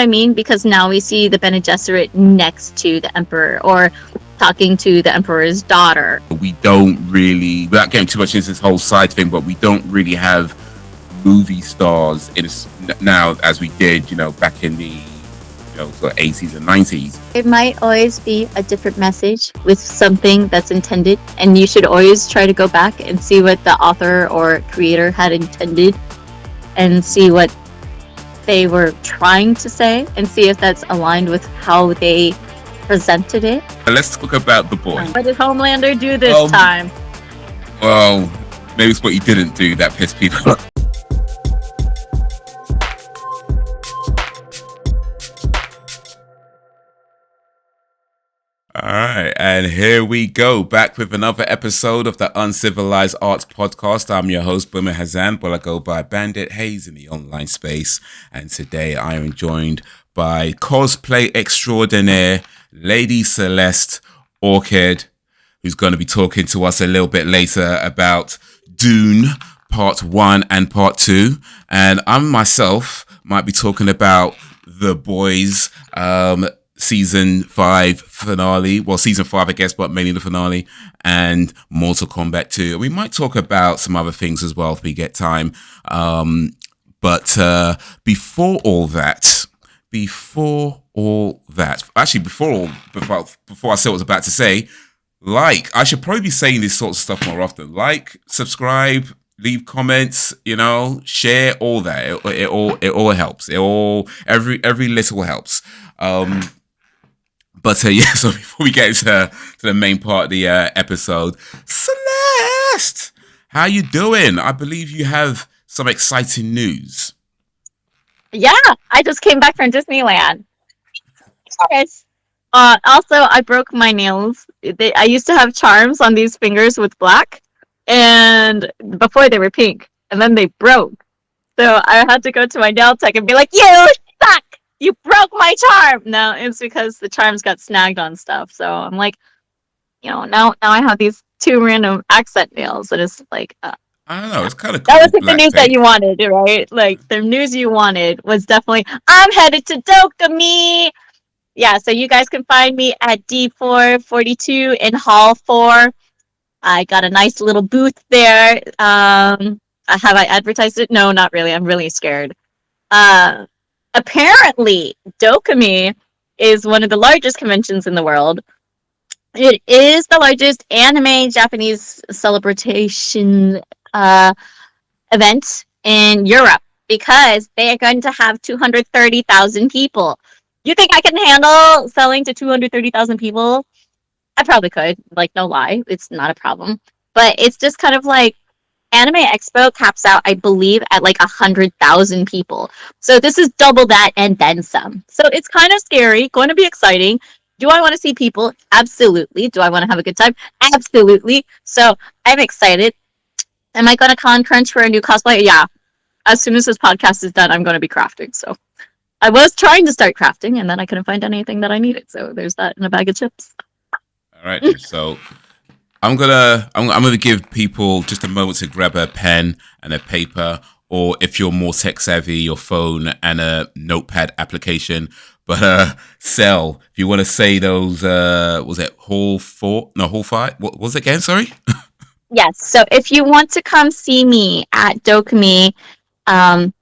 I mean? Because now we see the Bene Gesserit next to the Emperor, or talking to the Emperor's daughter. We don't really, without getting too much into this whole side thing, but we don't really have movie stars in now as we did, back in the sort of 80s and 90s. It might always be a different message with something that's intended, and you should always try to go back and see what the author or creator had intended and see what they were trying to say and see if that's aligned with how they presented it. Let's talk about The Boy. What did Homelander do this time? Well, maybe it's what he didn't do that pissed people off. All right, and here we go, back with another episode of the uncivilisedArt podcast. I'm your host, Bene Gesserit, but I go by Bandit, Haze in the online space. And today I am joined by cosplay extraordinaire, Lady Celeste, Orchid, who's going to be talking to us a little bit later about Dune, Part 1 and Part 2. And I myself might be talking about The Boys, Season 5 finale. Well, Season 5, I guess, but mainly the finale. And Mortal Kombat 2. We might talk about some other things as well if we get time. But before all that, actually, before I say what I was about to say, I should probably be saying this sort of stuff more often. Like, subscribe, leave comments, share, all that. It all helps. Every little helps. But so before we get to the main part of the episode, Celeste, how you doing? I believe you have some exciting news. Yeah, I just came back from Disneyland. Yes. Also, I broke my nails. I used to have charms on these fingers with black, and before they were pink, and then they broke. So I had to go to my nail tech and be like, "You suck! You broke my charm!" No, it's because the charms got snagged on stuff. So I'm like, now I have these two random accent nails, and it's like, I don't know. It's kind of cool. That was the news that you wanted, right? Like, the news you wanted was definitely, I'm headed to Dokomi. Yeah, so you guys can find me at D442 in Hall 4. I got a nice little booth there. Have I advertised it? No, not really. I'm really scared. Apparently, Dokomi is one of the largest conventions in the world. It is the largest anime Japanese celebration event in Europe because they are going to have 230,000 people. You think I can handle selling to 230,000 people? I probably could. Like, no lie. It's not a problem. But it's just kind of like Anime Expo caps out, I believe, at like 100,000 people. So this is double that and then some. So it's kind of scary. Going to be exciting. Do I want to see people? Absolutely. Do I want to have a good time? Absolutely. So I'm excited. Am I going to con crunch for a new cosplay? Yeah. As soon as this podcast is done, I'm going to be crafting. So I was trying to start crafting, and then I couldn't find anything that I needed. So there's that in a bag of chips. All right. So I'm gonna give people just a moment to grab a pen and a paper, or if you're more tech savvy, your phone and a notepad application. But Cel, if you want to say those, was it Hall 4? No, Hall 5. What was it again? Sorry. Yes. So if you want to come see me at Dokomi,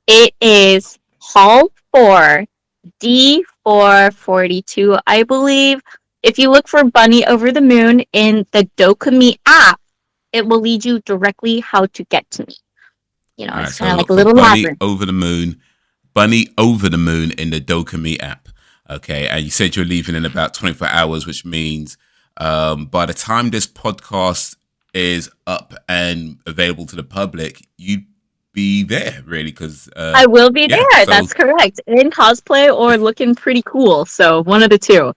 it is Hall 4, D442, I believe. If you look for Bunny Over the Moon in the Dokomi app, it will lead you directly how to get to me. It's kind of like a little labyrinth. Bunny Over the Moon in the Dokomi app. Okay, and you said you're leaving in about 24 hours, which means by the time this podcast is up and available to the public, you'd be there, really, because I will be there. So that's correct. In cosplay or looking pretty cool. So one of the two.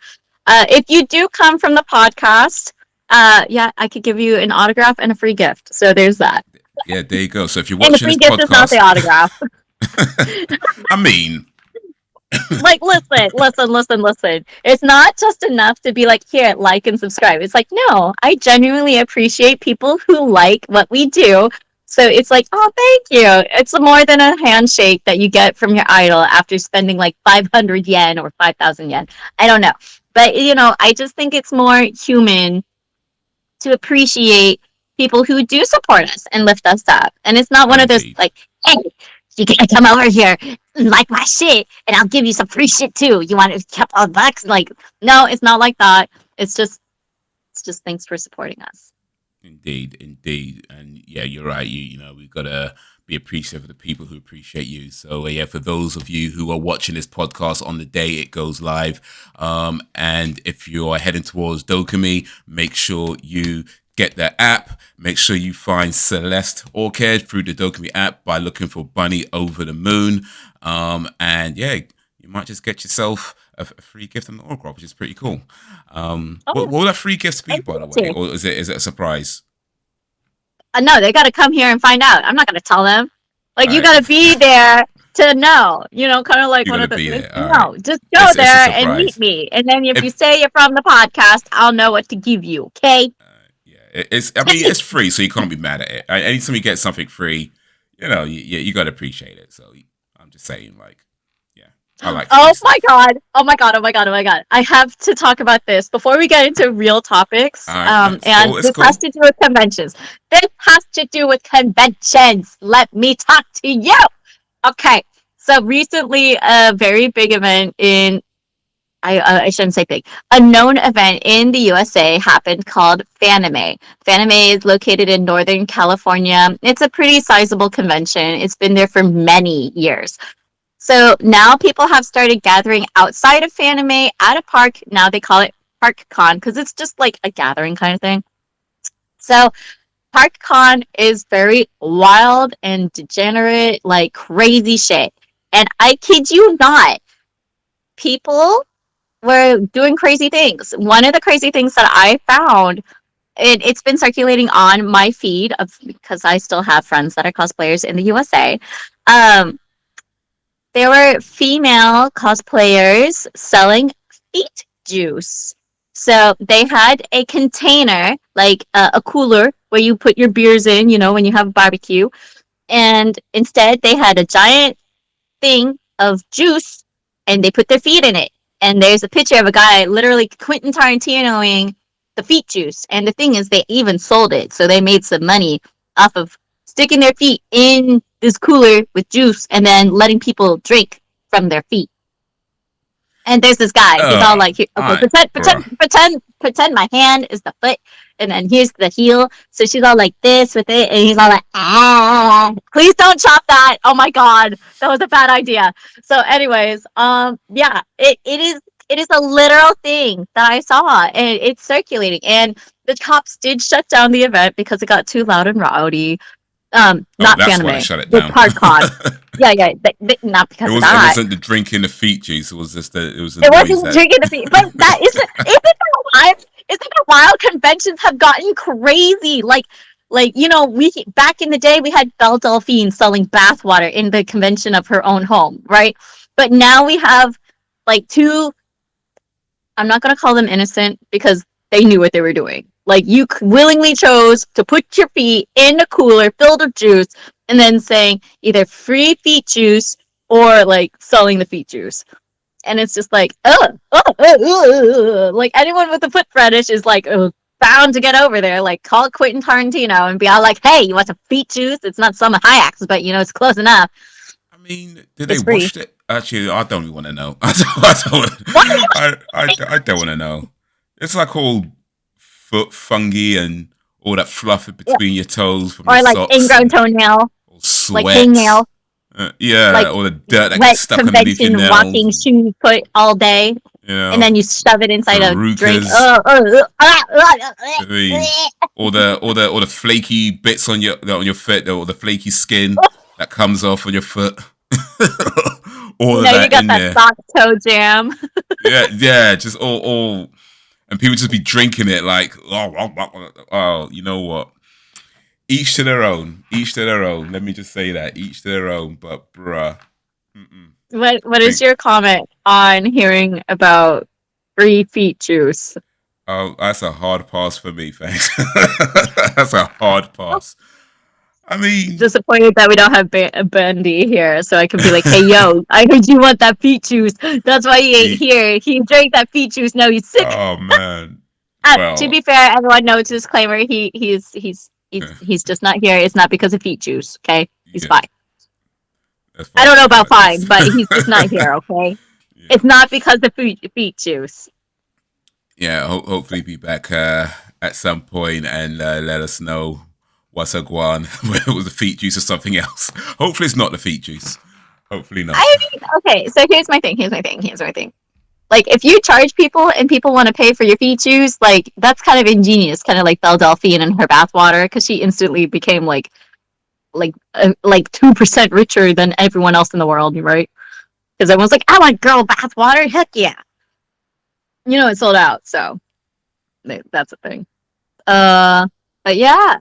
If you do come from the podcast, I could give you an autograph and a free gift. So there's that. Yeah, there you go. So if you're watching this podcast, and the free gift is not the autograph. I mean, like, listen. It's not just enough to be like, here, like and subscribe. It's like, no, I genuinely appreciate people who like what we do. So it's like, oh, thank you. It's more than a handshake that you get from your idol after spending like 500 yen or 5,000 yen. I don't know. But, I just think it's more human to appreciate people who do support us and lift us up. And it's not one of those Indeed. like, hey, you can come over here and like my shit and I'll give you some free shit too. You want a couple of bucks? Like, no, it's not like that. It's just thanks for supporting us. Indeed, and yeah, you're right. We've got to be appreciative of the people who appreciate you. So yeah, for those of you who are watching this podcast on the day it goes live, and if you are heading towards Dokomi, make sure you get the app. Make sure you find Celeste Orchid through the Dokomi app by looking for Bunny Over the Moon, and yeah, you might just get yourself a free gift and an autograph, which is pretty cool. What Oh, will that free gifts be, and by the way, fancy. or is it a surprise? No, they got to come here and find out. I'm not going to tell them. Like, All you right, got to be there to know, kind of like you're one gonna of be there. All right, no, just go it's a there and meet surprise. me. And then if you If say you're from the podcast, I'll know what to give you. Okay. yeah, it's I mean it's free, so you can't be mad at it. Anytime you get something free, you got to appreciate it. So I'm just saying, like, yeah, I like free Oh my stuff. god. Oh my god. Oh my god. Oh my god. I have to talk about this before we get into real All topics. right, no, it's And cool. It's this has cool. to do with conventions. This has to do with conventions. Let me talk to you. Okay. So recently, a very big event in I shouldn't say big. A known event in the USA happened called Fanime. Fanime is located in Northern California. It's a pretty sizable convention. It's been there for many years. So now people have started gathering outside of Fanime at a park. Now they call it Park Con because it's just like a gathering kind of thing. So Park Con is very wild and degenerate, like crazy shit. And I kid you not, people were doing crazy things. One of the crazy things that I found, it's been circulating on my feed because I still have friends that are cosplayers in the USA. Um, there were female cosplayers selling feet juice. So they had a container, like a cooler where you put your beers in, when you have a barbecue. And instead, they had a giant thing of juice and they put their feet in it. And there's a picture of a guy literally Quentin Tarantinoing the feet juice. And the thing is, they even sold it. So they made some money off of sticking their feet in this cooler with juice and then letting people drink from their feet. And there's this guy. He's all like, All okay, right, bruh. pretend my hand is the foot, and then here's the heel. So she's all like this with it, and he's all like, ah, please don't chop that. Oh my god, that was a bad idea. So, anyways, yeah, it is a literal thing that I saw, and it's circulating. And the cops did shut down the event because it got too loud and rowdy. Oh, Not that's why they Fanime, shut it the down. ParkCon. Yeah, yeah, not It because of was. It that. wasn't the drinking the feet juice. It was just it was the It noise wasn't that. drinking the beer, but that isn't that wild? Isn't that wild? Conventions have gotten crazy. Like we back in the day we had Belle Delphine selling bathwater in the convention of her own home, right? But now we have like two. I'm not gonna call them innocent because they knew what they were doing. Like you willingly chose to put your feet in a cooler filled with juice, and then saying either free feet juice or like selling the feet juice. And it's just like, like anyone with a foot fetish is like bound to get over there. Like call Quentin Tarantino and be all like, "Hey, you want some feet juice? It's not some Hayaks, but it's close enough. I mean, did they It's free." wash it? Actually, I don't even want to know. I don't want to know. It's like all foot fungi and all that fluff in Yeah. between your toes from your Or like socks ingrown and toenail, all like sweat. hangnail, Yeah, like all the dirt that gets wet stuck underneath your convention nails, walking and shoe foot all day, you and know, then you shove it inside a drink. perukas. I mean, all the flaky bits on your foot, or the flaky skin that comes off on your foot. All of You that got in that there. sock toe jam. Yeah, just all, and people just be drinking it like, oh, you know what? Each to their own. Each to their own. Let me just say that. Each to their own. But bruh, mm-mm. What is Think, your comment on hearing about free feet juice? oh, that's a hard pass for me. Thanks. That's a hard pass. I mean, Disappointed that we don't have Bandit here, so I can be like, "Hey, yo, I heard you want that feet juice. That's why he ain't here. He drank that feet juice. Now he's sick." oh man. To Well, be fair, everyone knows disclaimer. He's just not here. It's not because of feet juice. Okay, he's yeah, fine. as I far don't as know we know, about at fine, least. but he's just not here. Okay, Yeah, it's not because of feet juice. yeah. Hopefully, be back at some point and let us know what's a guan, whether it was the feet juice or something else. Hopefully, it's not the feet juice. Hopefully not. I mean, okay. So here's my thing. Like, if you charge people and people want to pay for your feet juice, like that's kind of ingenious. Kind of like Belle Delphine and her bathwater, because she instantly became like 2% richer than everyone else in the world, right? Because everyone's like, I want girl bathwater. Heck yeah. It sold out. So that's a thing. But yeah,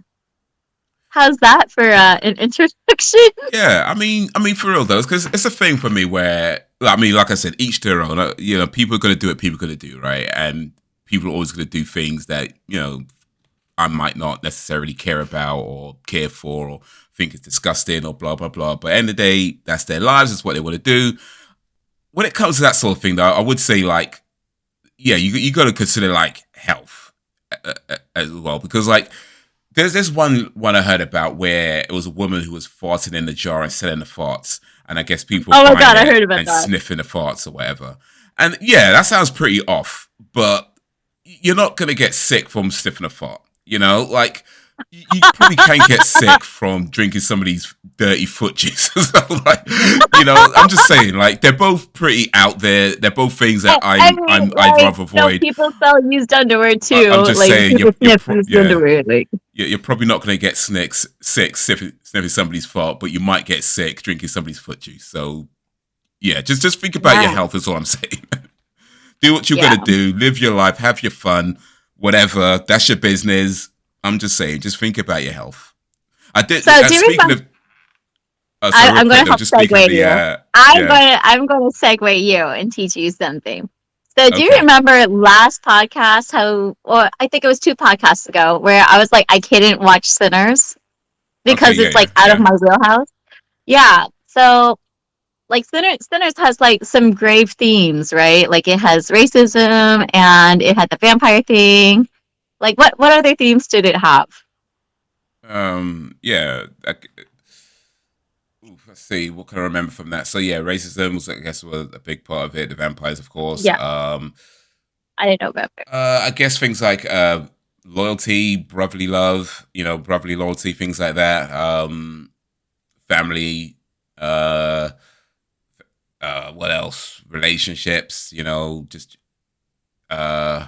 how's that for an introduction? Yeah, I mean, for real though, because it's a thing for me where, I mean, like I said, each their own. People are gonna do what people are gonna do, right? And people are always gonna do things that I might not necessarily care about or care for or think is disgusting or blah blah blah. But at the end of the day, that's their lives. It's what they want to do. When it comes to that sort of thing, though, I would say like, yeah, you got to consider like health as well, because like there's this one I heard about where it was a woman who was farting in the jar and selling the farts, and I guess people Oh were my buying god, I it heard about and that. sniffing the farts or whatever. And yeah, that sounds pretty off, but you're not gonna get sick from sniffing a fart. Like you probably can get sick from drinking somebody's dirty foot juice. So, like, I'm just saying, like, they're both pretty out there. They're both things that I mean, I'd like, rather avoid. people sell used underwear too. I'm just Like, saying, people sniff used yeah, underwear. Like, you're probably not going to get sick sniffing somebody's fart, but you might get sick drinking somebody's foot juice. So yeah, just think about your yeah, health. Is all I'm saying. Do what you're yeah. gonna do. Live your life. Have your fun. Whatever. That's your business. I'm just saying. Just think about your health. I did. So, do you Speaking remember? of, so real I'm quick gonna though. help Just speaking of segue the, you. yeah. I'm gonna segue you and teach you something. So, do you Okay. remember last podcast or I think it was two podcasts ago, where I was like, I couldn't watch Sinners Okay. because Yeah. it's Yeah. like out of Yeah. my wheelhouse. Yeah. So, like, Sinners has like some grave themes, right? Like, it has racism and it had the vampire thing. Like, what other themes did it have? Yeah. Let's see. What can I remember from that? So yeah, racism was, I guess, was a big part of it. The vampires, of course. Yeah, I didn't know about it. I guess things like loyalty, brotherly love, brotherly loyalty, things like that. Family. Uh, what else? Relationships. Just uh,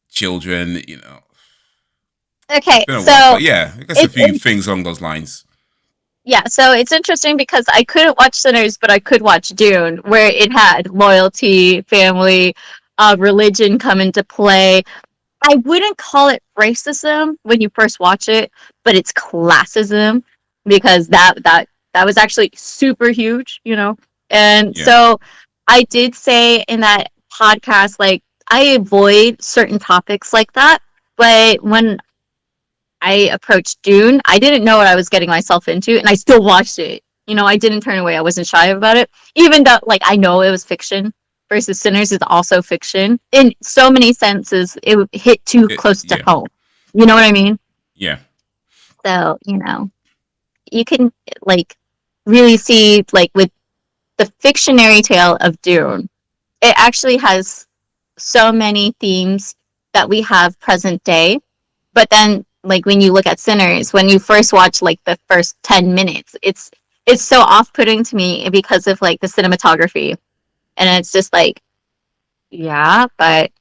children. It's Okay, been a while, so but yeah, I guess a it's few things along those lines. yeah, so it's interesting because I couldn't watch Sinners, but I could watch Dune, where it had loyalty, family, religion come into play. I wouldn't call it racism when you first watch it, but it's classism because that was actually super huge. And Yeah, so I did say in that podcast, like, I avoid certain topics like that, but when I approached Dune, I didn't know what I was getting myself into, and I still watched it. I didn't turn away. I wasn't shy about it, even though, like, I know it was fiction. Versus Sinners is also fiction in so many senses. It hit too close to yeah, home. You know what I mean? yeah, So you can, like, really see, like, with the fictionary tale of Dune, it actually has so many themes that we have present day. But then, like, when you look at Sinners, when you first watch like the first 10 minutes, it's so off-putting to me because of like the cinematography, and it's just like, yeah, but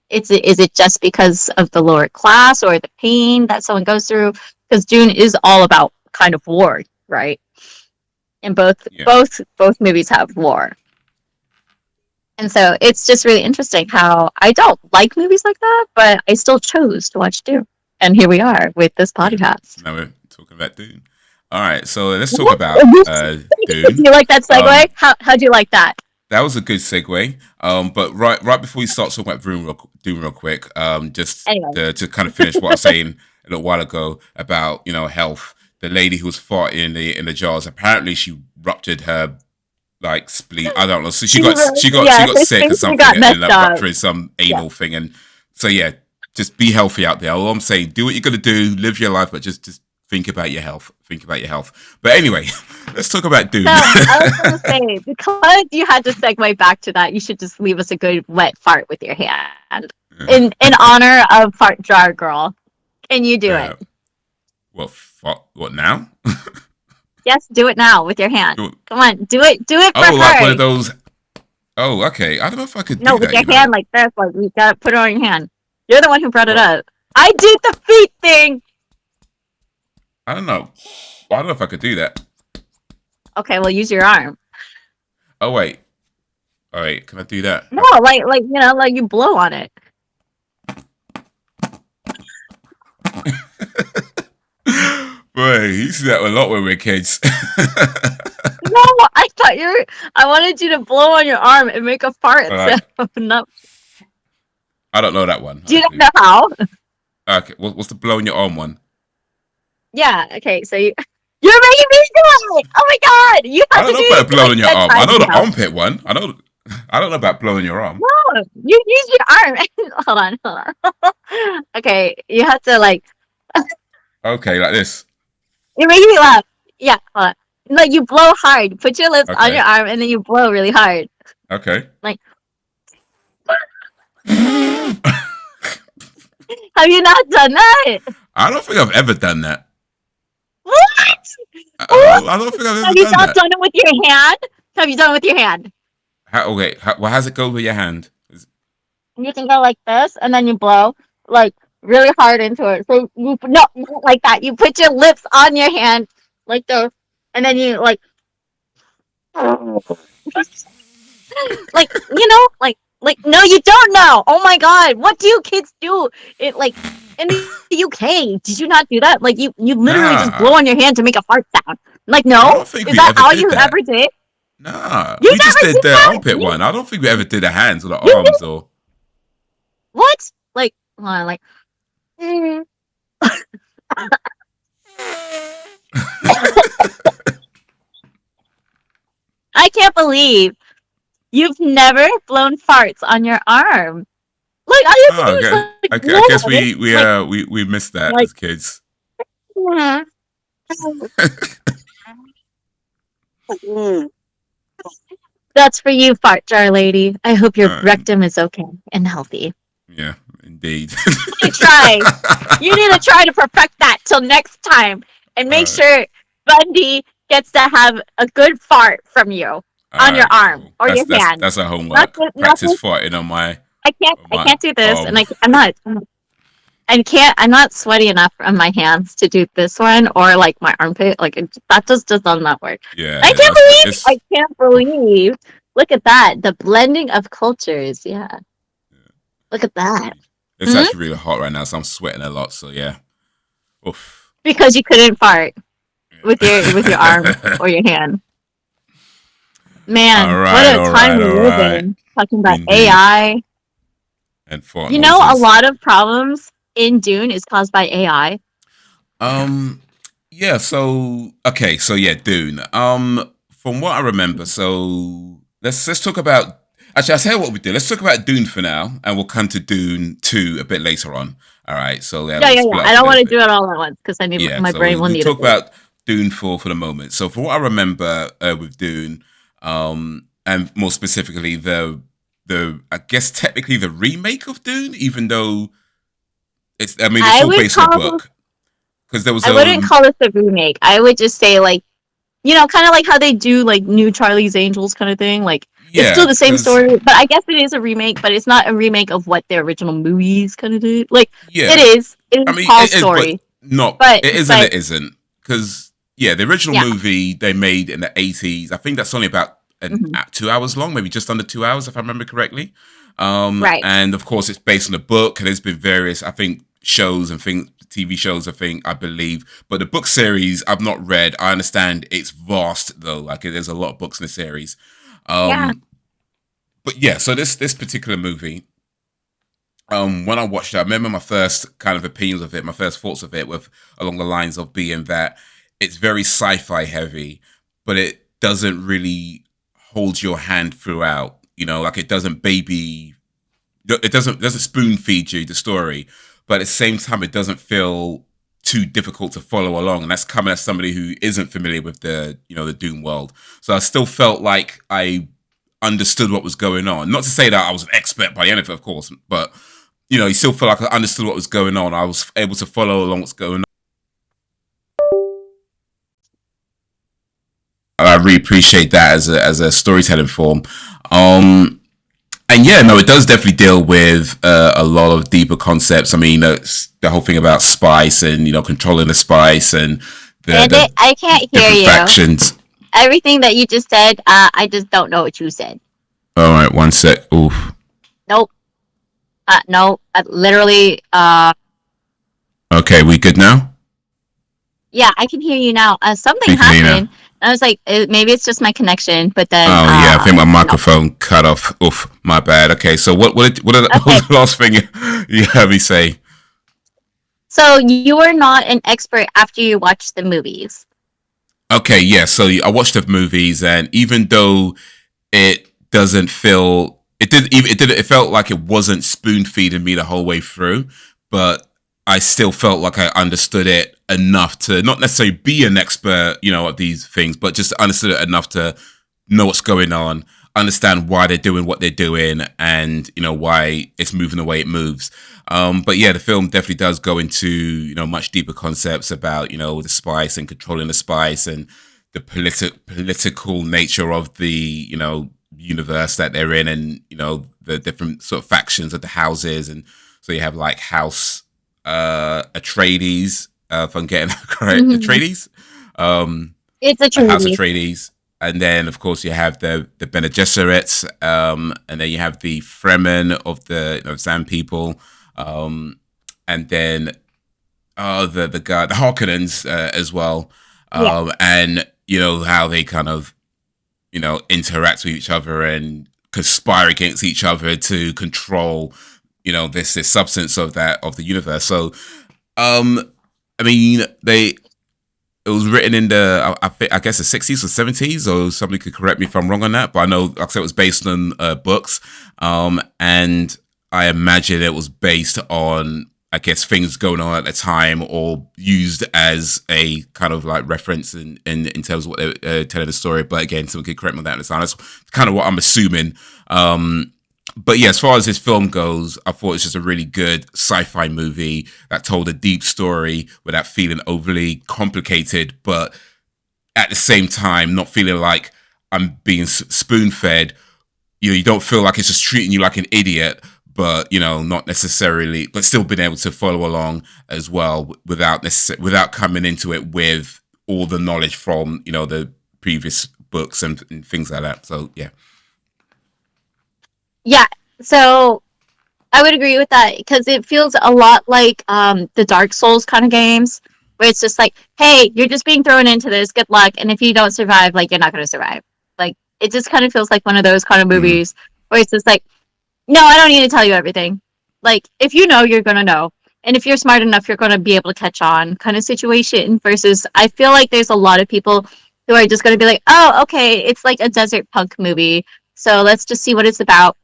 is it just because of the lower class or the pain that someone goes through? Because Dune is all about kind of war, right? And both yeah. both both movies have war. And so it's just really interesting how I don't like movies like that, but I still chose to watch Dune. And here we are with this Yeah. podcast. Now we're talking about Dune. All right, so let's talk What? about Do Dune. you like that Um, segue? How'd you like that? that was a good segue. But right before we start talking about Dune real quick, just Anyway, to kind of finish what I'm saying a little while ago about health. The lady who was farting in the jars. Apparently, she ruptured her like spleen. I don't know. So she She got really, she yeah, got her sick or sphincter something got and messed like up. ruptured some Yeah. anal thing. And so yeah, just be healthy out there. All I'm saying, do what you're gonna do, live your life, but just think about your health. Think about your health. But anyway, let's talk about Dune. So I was gonna say, because you had to segue back to that, you should just leave us a good wet fart with your hand in honor of Fart Jar Girl. Can you do it? What fuck? What now? Yes, do it now with your hand. Do- Come on, do it. Do it for oh, like her. one of those. Oh, okay. I don't know if I could No, do with that. your You know, hand like this. Like you gotta put it on your hand. You're the one who brought it What? up. I did the feet thing. I don't know. I don't know if I could do that. Okay, well use your arm. Oh wait. All right. Can I do that? No, like like you blow on it. Boy, you used to do that a lot when we were kids. No, I thought I wanted you to blow on your arm and make a fart Alright. sound. No, I don't know that one. do you not Actually. know how? Okay. What's the blow in your arm one? Yeah. Okay. So you're making me do it. Oh my god! You I have don't to know do about it blowing like your 10 arm. I times know the now. armpit one. I know. I don't know about blowing your arm. No, you use your arm. Hold on. Okay, you have to like. Okay, like this. You're making me laugh. Yeah. Hold on. Like you blow hard. Put your lips on your Okay. arm and then you blow really hard. Okay. Like, have you not done that? I don't think I've ever done that. What? I don't think I've ever Have you done not that. done it with your hand? Have you done it with your hand? Okay. Well, how's it go with your hand? You can go like this, and then you blow like really hard into it. So you no, not like that. You put your lips on your hand like this, and then you like like no, you don't know. Oh my god, what do you kids do? It like in the UK. Did you not do that? Like you literally just blow Nah. on your hand to make a fart sound. Like I no, don't think is we that ever all did you that. ever did? Nah. You We just never did did the that. armpit one. I don't think we ever did the hands or the You arms or. what? Like hold on, like. mm. I can't believe you've never blown farts on your arm. Like all you have to Oh, do is okay. like blow I guess on it. we missed that Like as kids. that's for you, fart jar lady. I hope your Uh, rectum is okay and healthy. yeah, indeed. You try. You need to try to perfect that till next time, and All make right. sure Bundy gets to have a good fart from you All on your right. arm Cool. or your hand. That's a Not homework. not Practice farting on my I can't do this, arm. and I'm not sweaty enough on my hands to do this one or like my armpit. Like that just does not work. Yeah, I can't that's believe it's I can't believe. Look at that, the blending of cultures. Yeah, look at that. it's Hmm? actually really hot right now, so I'm sweating a lot. So yeah. Oof. Because you couldn't fart with your arm Yeah. or your hand. Man, All what right, a all time right, we all live right. in. Talking about Indeed. AI. And fart You know, a noises. lot of problems in Dune is caused by AI. Um, yeah, so okay, so yeah, Dune. From what I remember, so let's talk about actually I'll tell you what we do. Let's talk about Dune for now, and we'll come to Dune 2 a bit later on. All right, so yeah, we'll Yeah. split I up a don't want little to bit. do it all at once because I need Yeah, my so brain will we'll need a talk break. about Dune 4 for the moment. So from what I remember with Dune, and more specifically the I guess technically the remake of Dune, even though it's I all would based on a call book because there was I wouldn't call this a remake. I would just say like kind of like how they do like new Charlie's Angels kind of thing. Like it's yeah, still the same because story, but I guess it is a remake. But it's not a remake of what the original movies kind of did. Like it yeah, is. It I is mean Paul's it is, but story, not but it is and it isn't because yeah, the original yeah, movie they made in the 80s. I think that's only about hmm 2 hours long, maybe just under 2 hours if I remember correctly. right, And of course it's based on a book, and there's been various I think shows and things. TV shows, I believe, but the book series I've not read. I understand it's vast though, like there's a lot of books in the series. yeah. But yeah, so this particular movie, when I watched it, I remember my first kind of opinions of it, my first thoughts of it, with along the lines of being that it's very sci-fi heavy, but it doesn't really hold your hand throughout. You know, like it doesn't it doesn't spoon feed you the story, but at the same time, it doesn't feel too difficult to follow along. And that's coming as somebody who isn't familiar with the Dune world. So I still felt like I understood what was going on. Not to say that I was an expert by the end of it, of course, but you still feel like I understood what was going on. I was able to follow along what's going on. I really appreciate that as a storytelling form. And yeah, no, it does definitely deal with a lot of deeper concepts. I mean, it's the whole thing about spice and controlling the spice and the Bandit, I can't hear different you. factions. Everything that you just said, I just don't know what you said. All right, one sec. Oof. Nope. No. Literally. Okay, we good now? Yeah, I can hear you now. Something We can hear you now. happened. I was like, maybe it's just my connection. But then, Oh yeah, I think my no. microphone cut off. Oof, my bad. Okay, so what Okay. was the last thing you heard me say? So you were not an expert after you watched the movies. Okay, yeah. So I watched the movies, and even though it doesn't feel, it felt like it wasn't spoon feeding me the whole way through, but I still felt like I understood it enough to not necessarily be an expert, at these things, but just understood it enough to know what's going on, understand why they're doing what they're doing, and why it's moving the way it moves. But yeah, the film definitely does go into much deeper concepts about the spice and controlling the spice and the political nature of the universe that they're in, and the different sort of factions of the houses. And so you have like House Atreides, if I'm getting that correct, Mm-hmm. Atreides. It's a A House treaty. Atreides, and then of course you have the Bene Gesserit, and then you have the Fremen of the Sand people, and then the Harkonnens as well, Yeah. and how they kind of interact with each other and conspire against each other to control this substance of the universe. So I mean they it was written in I guess the 60s or 70s, or somebody could correct me if I'm wrong on that. But I know, like I said, it was based on books, and I imagine it was based on, I guess, things going on at the time, or used as a kind of like reference in terms of what they're telling the story. But again, someone could correct me on that at the time. That's kind of what I'm assuming. But yeah, as far as this film goes, I thought it's just a really good sci-fi movie that told a deep story without feeling overly complicated, but at the same time, not feeling like I'm being spoon-fed. You don't feel like it's just treating you like an idiot, but not necessarily, but still being able to follow along as well without coming into it with all the knowledge from the previous books and things like that. So yeah. Yeah. So I would agree with that because it feels a lot like the Dark Souls kind of games, where it's just like, hey, you're just being thrown into this. Good luck, and if you don't survive, like you're not going to survive. Like it just kind of feels like one of those kind of Mm. movies where it's just like, no, I don't need to tell you everything. Like if you know, you're going to know, and if you're smart enough, you're going to be able to catch on, kind of situation. Versus, I feel like there's a lot of people who are just going to be like, oh, okay, it's like a desert punk movie, so let's just see what it's about,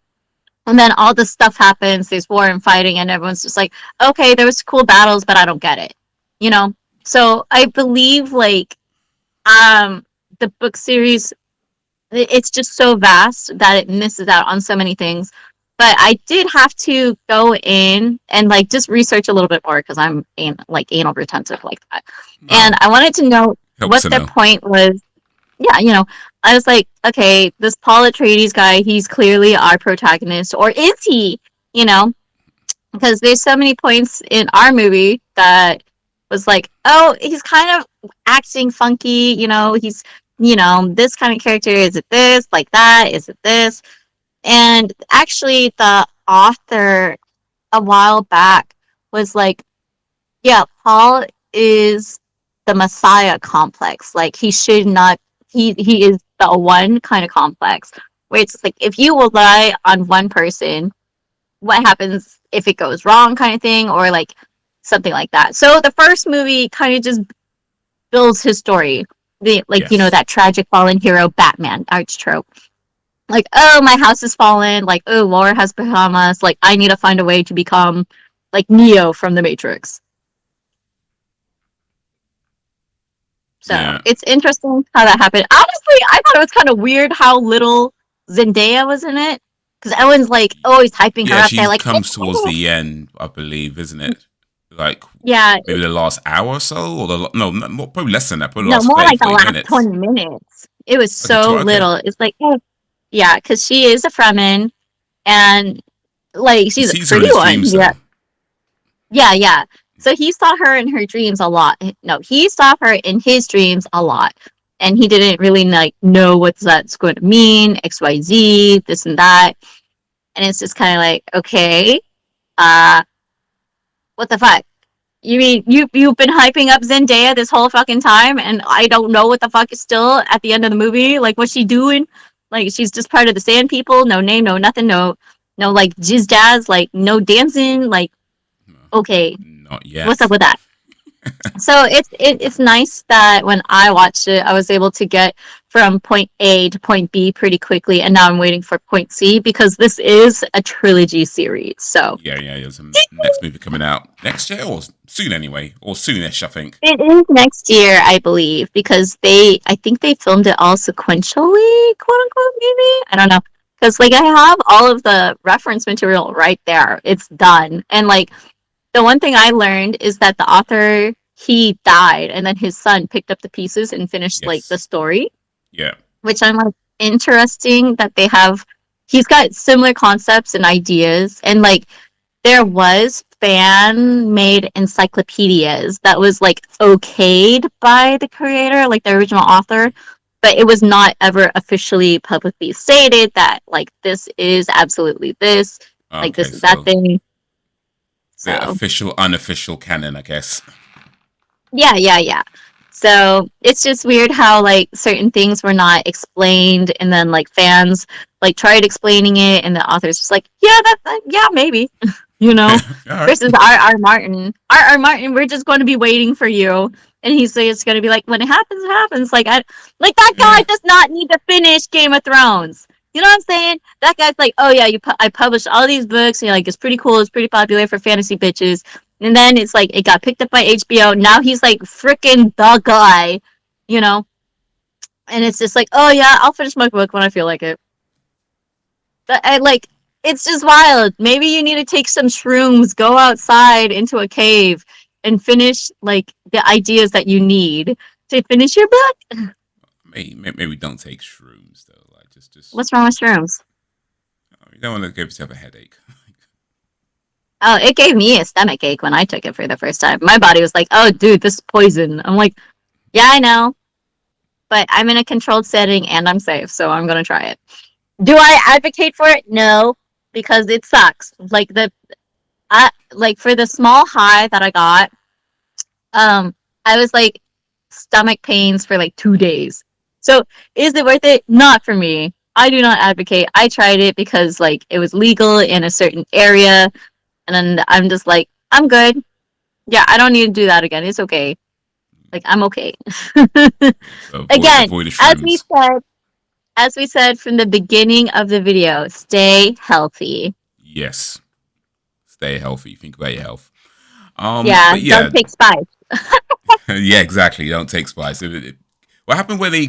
and then all this stuff happens, there's war and fighting, and everyone's just like, okay, there was cool battles, but I don't get it. You know? So I believe like um the book series, it's just so vast that it misses out on so many things. But I did have to go in and like just research a little bit more because I'm like anal retentive like that. And Oh, I wanted to know helps what to the know. point was. Yeah, I was like, okay, this Paul Atreides guy, he's clearly our protagonist, or is he? You know, because there's so many points in our movie that was like, oh, he's kind of acting funky. He's, this kind of character. Is it this, like that? Is it this? And actually, the author a while back was like, yeah, Paul is the Messiah complex. Like he should not. He is the one kind of complex where it's like if you rely on one person, what happens? if it goes wrong kind of thing, or like something like that. So the first movie kind of just builds his story. Yes. That tragic fallen hero Batman arch trope. Like, oh, my house is fallen. Like, oh, war has become us. Like, I need to find a way to become like Neo from the Matrix. So Yeah. it's interesting how that happened. Honestly, I thought it was kind of weird how little Zendaya was in it, because everyone's like always hyping her Yeah, up. They're she like, comes towards the end, I believe, isn't it? Like yeah, maybe the last hour or so, or probably less than that, probably the no, last more 30, like the 40 last minutes. 20 minutes. It was Okay, so okay. little. It's like, oh, yeah, because she is a Fremen, and like He she's a sees her in pretty his one. dreams, Yeah, though. yeah, yeah. So he saw her in her dreams a lot. No, he saw her in his dreams a lot. And he didn't really like know what that's going to mean, XYZ, this and that. And it's just kind of like, okay, uh, what the fuck? You mean you've been hyping up Zendaya this whole fucking time, and I don't know what the fuck is still at the end of the movie? Like, what's she doing? Like, she's just part of the Sand People. No name, no nothing, no like jizz jazz, like no dancing. Like, No, okay, not what's up yet. with that? So it's nice that when I watched it, I was able to get from point A to point B pretty quickly, and now I'm waiting for point C because this is a trilogy series. So Yeah, yeah. There's a next movie coming out next year, or soon anyway, or soonish, I think. it is next year, I believe, because I think they filmed it all sequentially, quote unquote, maybe. I don't know. Because, like, I have all of the reference material right there. It's done. And, like, the one thing I learned is that the author, he died, and then his son picked up the pieces and finished, like, the Yes. story, Yeah. which I'm like, interesting that they have. He's got similar concepts and ideas. And, like, there was fan made encyclopedias that was like okayed by the creator, like the original author, but it was not ever officially publicly stated that like this is absolutely this, like Okay, this is that so thing. the So official, unofficial canon, I guess. yeah, yeah, yeah. So it's just weird how like certain things were not explained, and then like fans like tried explaining it, and the author's just like, yeah, yeah, maybe, you know. All right. Versus R. Martin, R. Martin, we're just going to be waiting for you, and he's just going to be like, when it happens, it happens. Like that guy Yeah. does not need to finish Game of Thrones. You know what I'm saying? That guy's like, oh yeah, I published all these books, and like it's pretty cool, it's pretty popular for fantasy bitches. And then it's like it got picked up by HBO. Now he's like freaking the guy, you know? And it's just like, oh yeah, I'll finish my book when I feel like it. But I like it's just wild. Maybe you need to take some shrooms, go outside into a cave and finish like the ideas that you need to finish your book. Maybe don't take shrooms though. Like just What's wrong with shrooms? you don't want to give yourself a headache. Oh, it gave me a stomach ache when I took it for the first time. My body was like, "Oh, dude, this is poison." I'm like, "Yeah, I know, but I'm in a controlled setting and I'm safe, so I'm gonna try it." Do I advocate for it? No, because it sucks. Like for the small high that I got, I was like stomach pains for like 2 days. So is it worth it? Not for me. I do not advocate. I tried it because like it was legal in a certain area, and then I'm just like, I'm good. Yeah, I don't need to do that again. It's okay. Like I'm okay. So Again, avoid the as we shrooms. said, as we said from the beginning of the video, stay healthy. Yes. Stay healthy. Think about your health. Yeah, But don't yeah, take spice. yeah, exactly. Don't take spice. What happened when he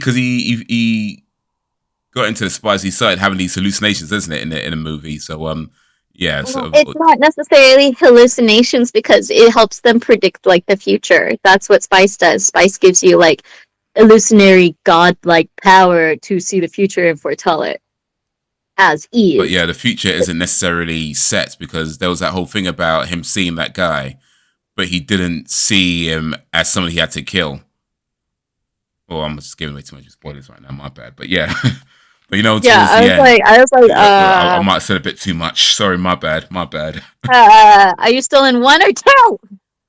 got into the spice? He started having these hallucinations, isn't it, in the movie? So yeah. Well, So it's not necessarily hallucinations because it helps them predict like the future. That's what spice does. Spice gives you like illusionary godlike power to see the future and foretell it as but is. yeah, the future isn't necessarily set because there was that whole thing about him seeing that guy, but he didn't see him as somebody he had to kill. Well, I'm just giving away too much spoilers right now. My bad. But yeah, but Yeah, towards the end, I was like, I might have said a bit too much. Sorry, my bad. My bad. are you still in one or two?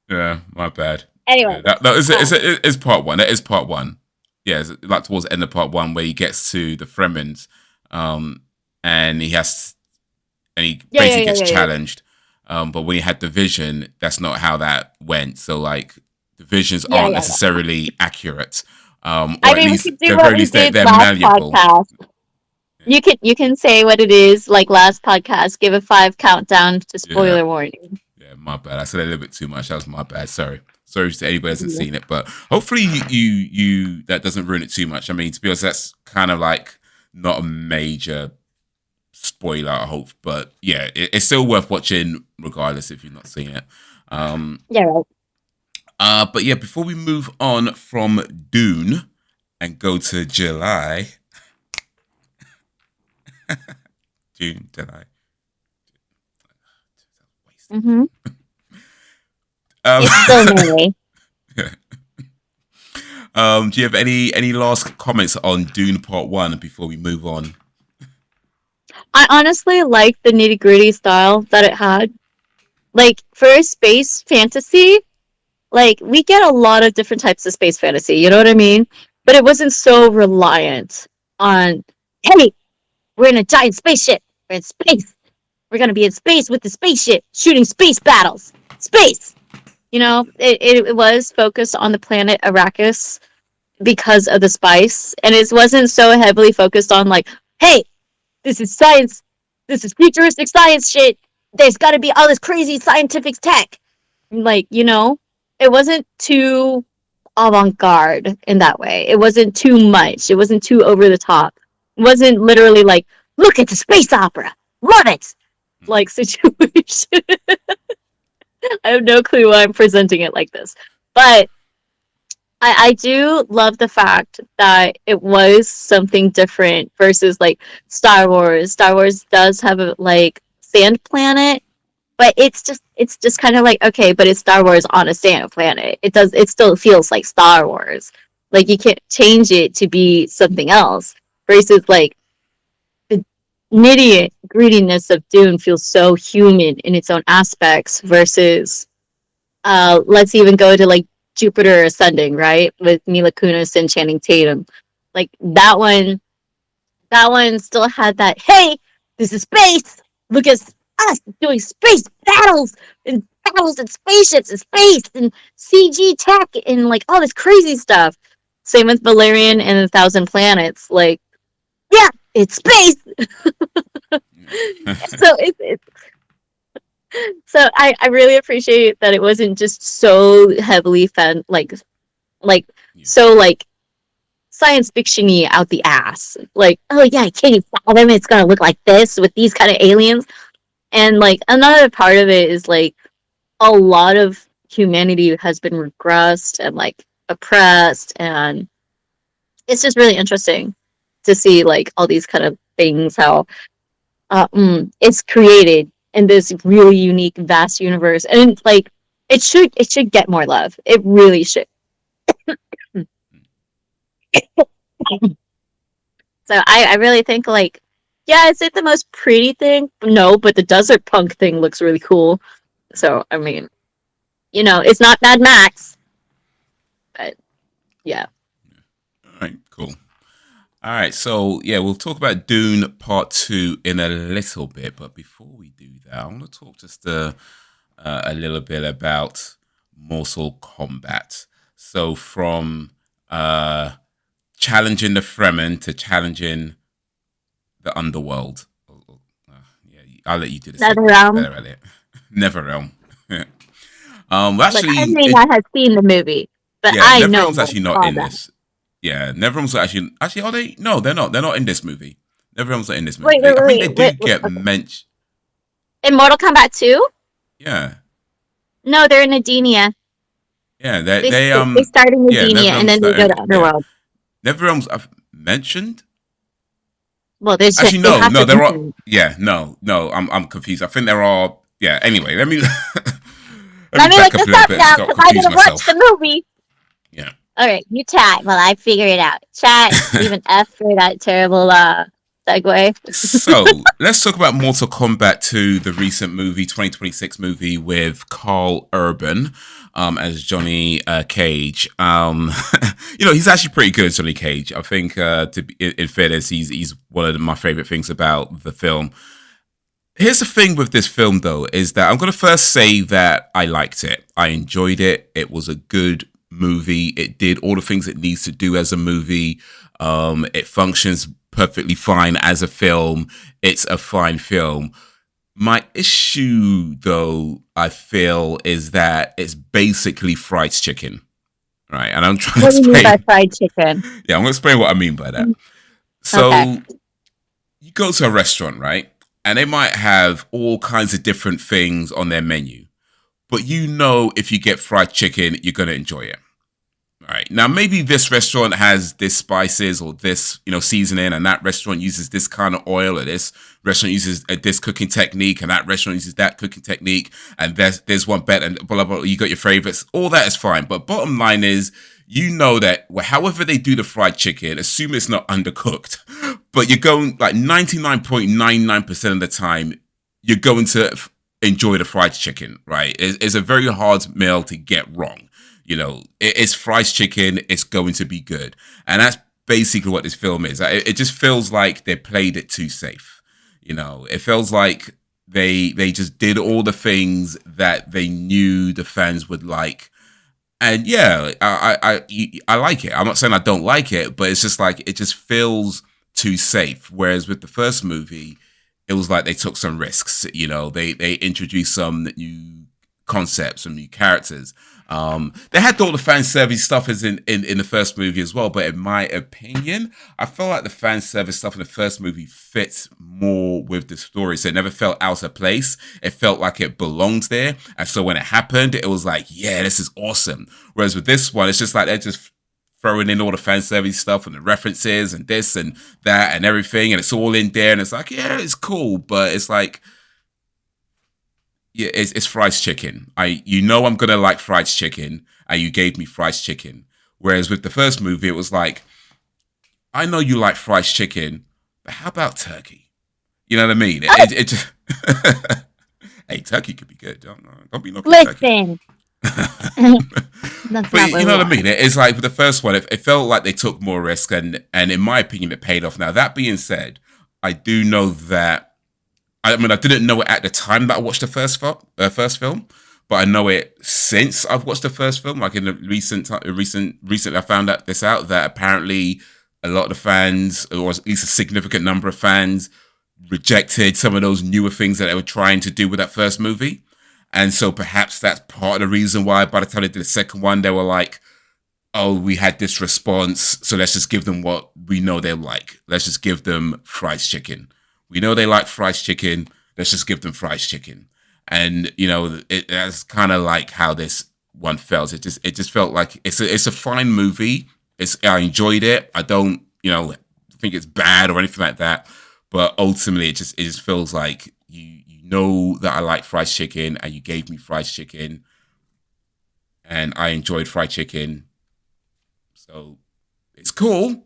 Yeah, my bad. Anyway, Yeah, that is part one. That is part one. Yeah, it's like towards the end of part one where he gets to the Fremens, and he has and he yeah, yeah, basically yeah, gets yeah, yeah. challenged. But when you had Division, that's not how that went. So like divisions Yeah, aren't yeah. necessarily accurate, I or at mean, we least could do the what very we least did they're last malleable. podcast. Yeah. You can say what it is, like last podcast. Give a 5 countdown to Yeah. spoiler warning. Yeah, my bad. I said a little bit too much. That was my bad. Sorry to anybody who hasn't seen it, but hopefully you that doesn't ruin it too much. I mean, to be honest, that's kind of like not a major spoiler, I hope, but yeah, it's still worth watching regardless if you've not seen it. Yeah, right. But yeah, before we move on from Dune and go to July, June, July. Mm-hmm. Um, It's still May. do you have any last comments on Dune Part 1 before we move on? I honestly like the nitty gritty style that it had. Like for a space fantasy, like we get a lot of different types of space fantasy. You know what I mean? But it wasn't so reliant on, hey, we're in a giant spaceship. We're in space. We're gonna be in space with the spaceship, shooting space battles. Space. You know, it was focused on the planet Arrakis because of the spice, and it wasn't so heavily focused on like, hey, this is science, this is futuristic science shit. There's got to be all this crazy scientific tech. Like, you know, it wasn't too avant-garde in that way. It wasn't too much. It wasn't too over the top. It wasn't literally like, look at the space opera, love it, like situation. I have no clue why I'm presenting it like this, but I do love the fact that it was something different versus like Star Wars. Star Wars does have a like sand planet, but it's just kind of like, okay, but it's Star Wars on a sand planet. It still feels like Star Wars. Like you can't change it to be something else. Versus like the nitty grittiness of Dune feels so human in its own aspects versus let's even go to like Jupiter Ascending, right? With Mila Kunis and Channing Tatum. Like that one still had that, hey, this is space. Look at us doing space battles and spaceships and space and CG tech and like all this crazy stuff. Same with Valerian and 1,000 Planets. Like, yeah, it's space. So I really appreciate that it wasn't just so heavily like Yeah. so like science fiction-y out the ass. Like, oh yeah, can you fathom it's gonna look like this with these kind of aliens? And like another part of it is like a lot of humanity has been regressed and like oppressed, and it's just really interesting to see like all these kind of things how it's created in this really unique vast universe, and like it should get more love. It really should. So I really think like, yeah, is it the most pretty thing? No, but the desert punk thing looks really cool. So I mean, you know, it's not Mad Max, but yeah. All right, cool. All right, so yeah, we'll talk about Dune Part 2 in a little bit, but before we do that, I want to talk just a little bit about Mortal Kombat. So from challenging the Fremen to challenging the underworld. Yeah, I'll let you do the Another segment. You're realm. better at it. Never realm. Look, I Actually, may not have seen the movie, but yeah, I know Neverrealm's actually Mortal not in Kombat. this. Yeah, Neverrealm's actually are they? No, they're not. They're not in this movie. Neverrealm's not in this movie. Wait, wait, I think wait, they wait, do wait, wait. get Okay. mentioned. In Mortal Kombat 2? Yeah, No, they're in Adenia. yeah. They They they they start in yeah. Adenia and Neverrealm's then they not go in. to Yeah, Underworld. Neverrealm's I've mentioned. Well, there's Actually, just they no, have no. to There are. mention. Yeah, no. I'm confused. I think there are. Yeah. Anyway, let me let me Let me look back up a this little up bit. now Start because I confusing didn't watch myself. the movie. Yeah. All right, you chat while I figure it out. Chat, leave an F for that terrible segue. So let's talk about Mortal Kombat 2, the recent movie, 2026 movie with Carl Urban as Johnny Cage. He's actually pretty good, Johnny Cage. I think, to be in fairness, he's one of my favorite things about the film. Here's the thing with this film, though, is that I'm going to first say that I liked it. I enjoyed it. It was a good movie. It did all the things it needs to do as a movie. It functions perfectly fine as a film. It's a fine film. My issue, though, I feel, is that it's basically fried chicken, right? And I'm trying to What do you mean by explain. fried chicken? Yeah, I'm going to explain what I mean by that. Okay. So you go to a restaurant, right? And they might have all kinds of different things on their menu. But you know, if you get fried chicken, you're going to enjoy it. All right. Now, maybe this restaurant has this spices or this, seasoning, and that restaurant uses this kind of oil, or this restaurant uses this cooking technique, and that restaurant uses that cooking technique, and there's one better, and blah, blah, blah. You got your favorites. All that is fine. But bottom line is, you know that however they do the fried chicken, assume it's not undercooked, but you're going like 99.99% of the time, you're going to enjoy the fried chicken, right? It's a very hard meal to get wrong. It's fried chicken. It's going to be good. And that's basically what this film is. It just feels like they played it too safe. It feels like they just did all the things that they knew the fans would like. And yeah, I like it. I'm not saying I don't like it, but it's just like, it just feels too safe. Whereas with the first movie, it was like they took some risks. They introduced some new concepts, some new characters. They had all the fan service stuff as in the first movie as well, but in my opinion, I felt like the fan service stuff in the first movie fits more with the story. So it never felt out of place. It felt like it belonged there. And so when it happened, it was like, yeah, this is awesome. Whereas with this one, it's just like they're just throwing in all the fan service stuff and the references and this and that and everything. And it's all in there. And it's like, yeah, it's cool. But it's like, yeah, it's fried chicken. I'm gonna like fried chicken, and you gave me fried chicken. Whereas with the first movie, it was like, I know you like fried chicken, but how about turkey? You know what I mean? It just hey, turkey could be good. Don't be knocking turkey. Listen. That's But not you know what I what mean? It's like with the first one, it felt like they took more risk, and in my opinion, it paid off. Now that being said, I do know that. I didn't know it at the time that I watched the first film, but I know it since I've watched the first film. Like in the recently, I found this out that apparently a lot of the fans, or at least a significant number of fans, rejected some of those newer things that they were trying to do with that first movie, and so perhaps that's part of the reason why by the time they did the second one, they were like, "Oh, we had this response, so let's just give them what we know they like. Let's just give them fried chicken." We know they like fried chicken. Let's just give them fried chicken. And that's kind of like how this one felt. It just felt like it's a fine movie. I enjoyed it. I don't think it's bad or anything like that. But ultimately, it just feels like you know that I like fried chicken, and you gave me fried chicken, and I enjoyed fried chicken. So it's cool.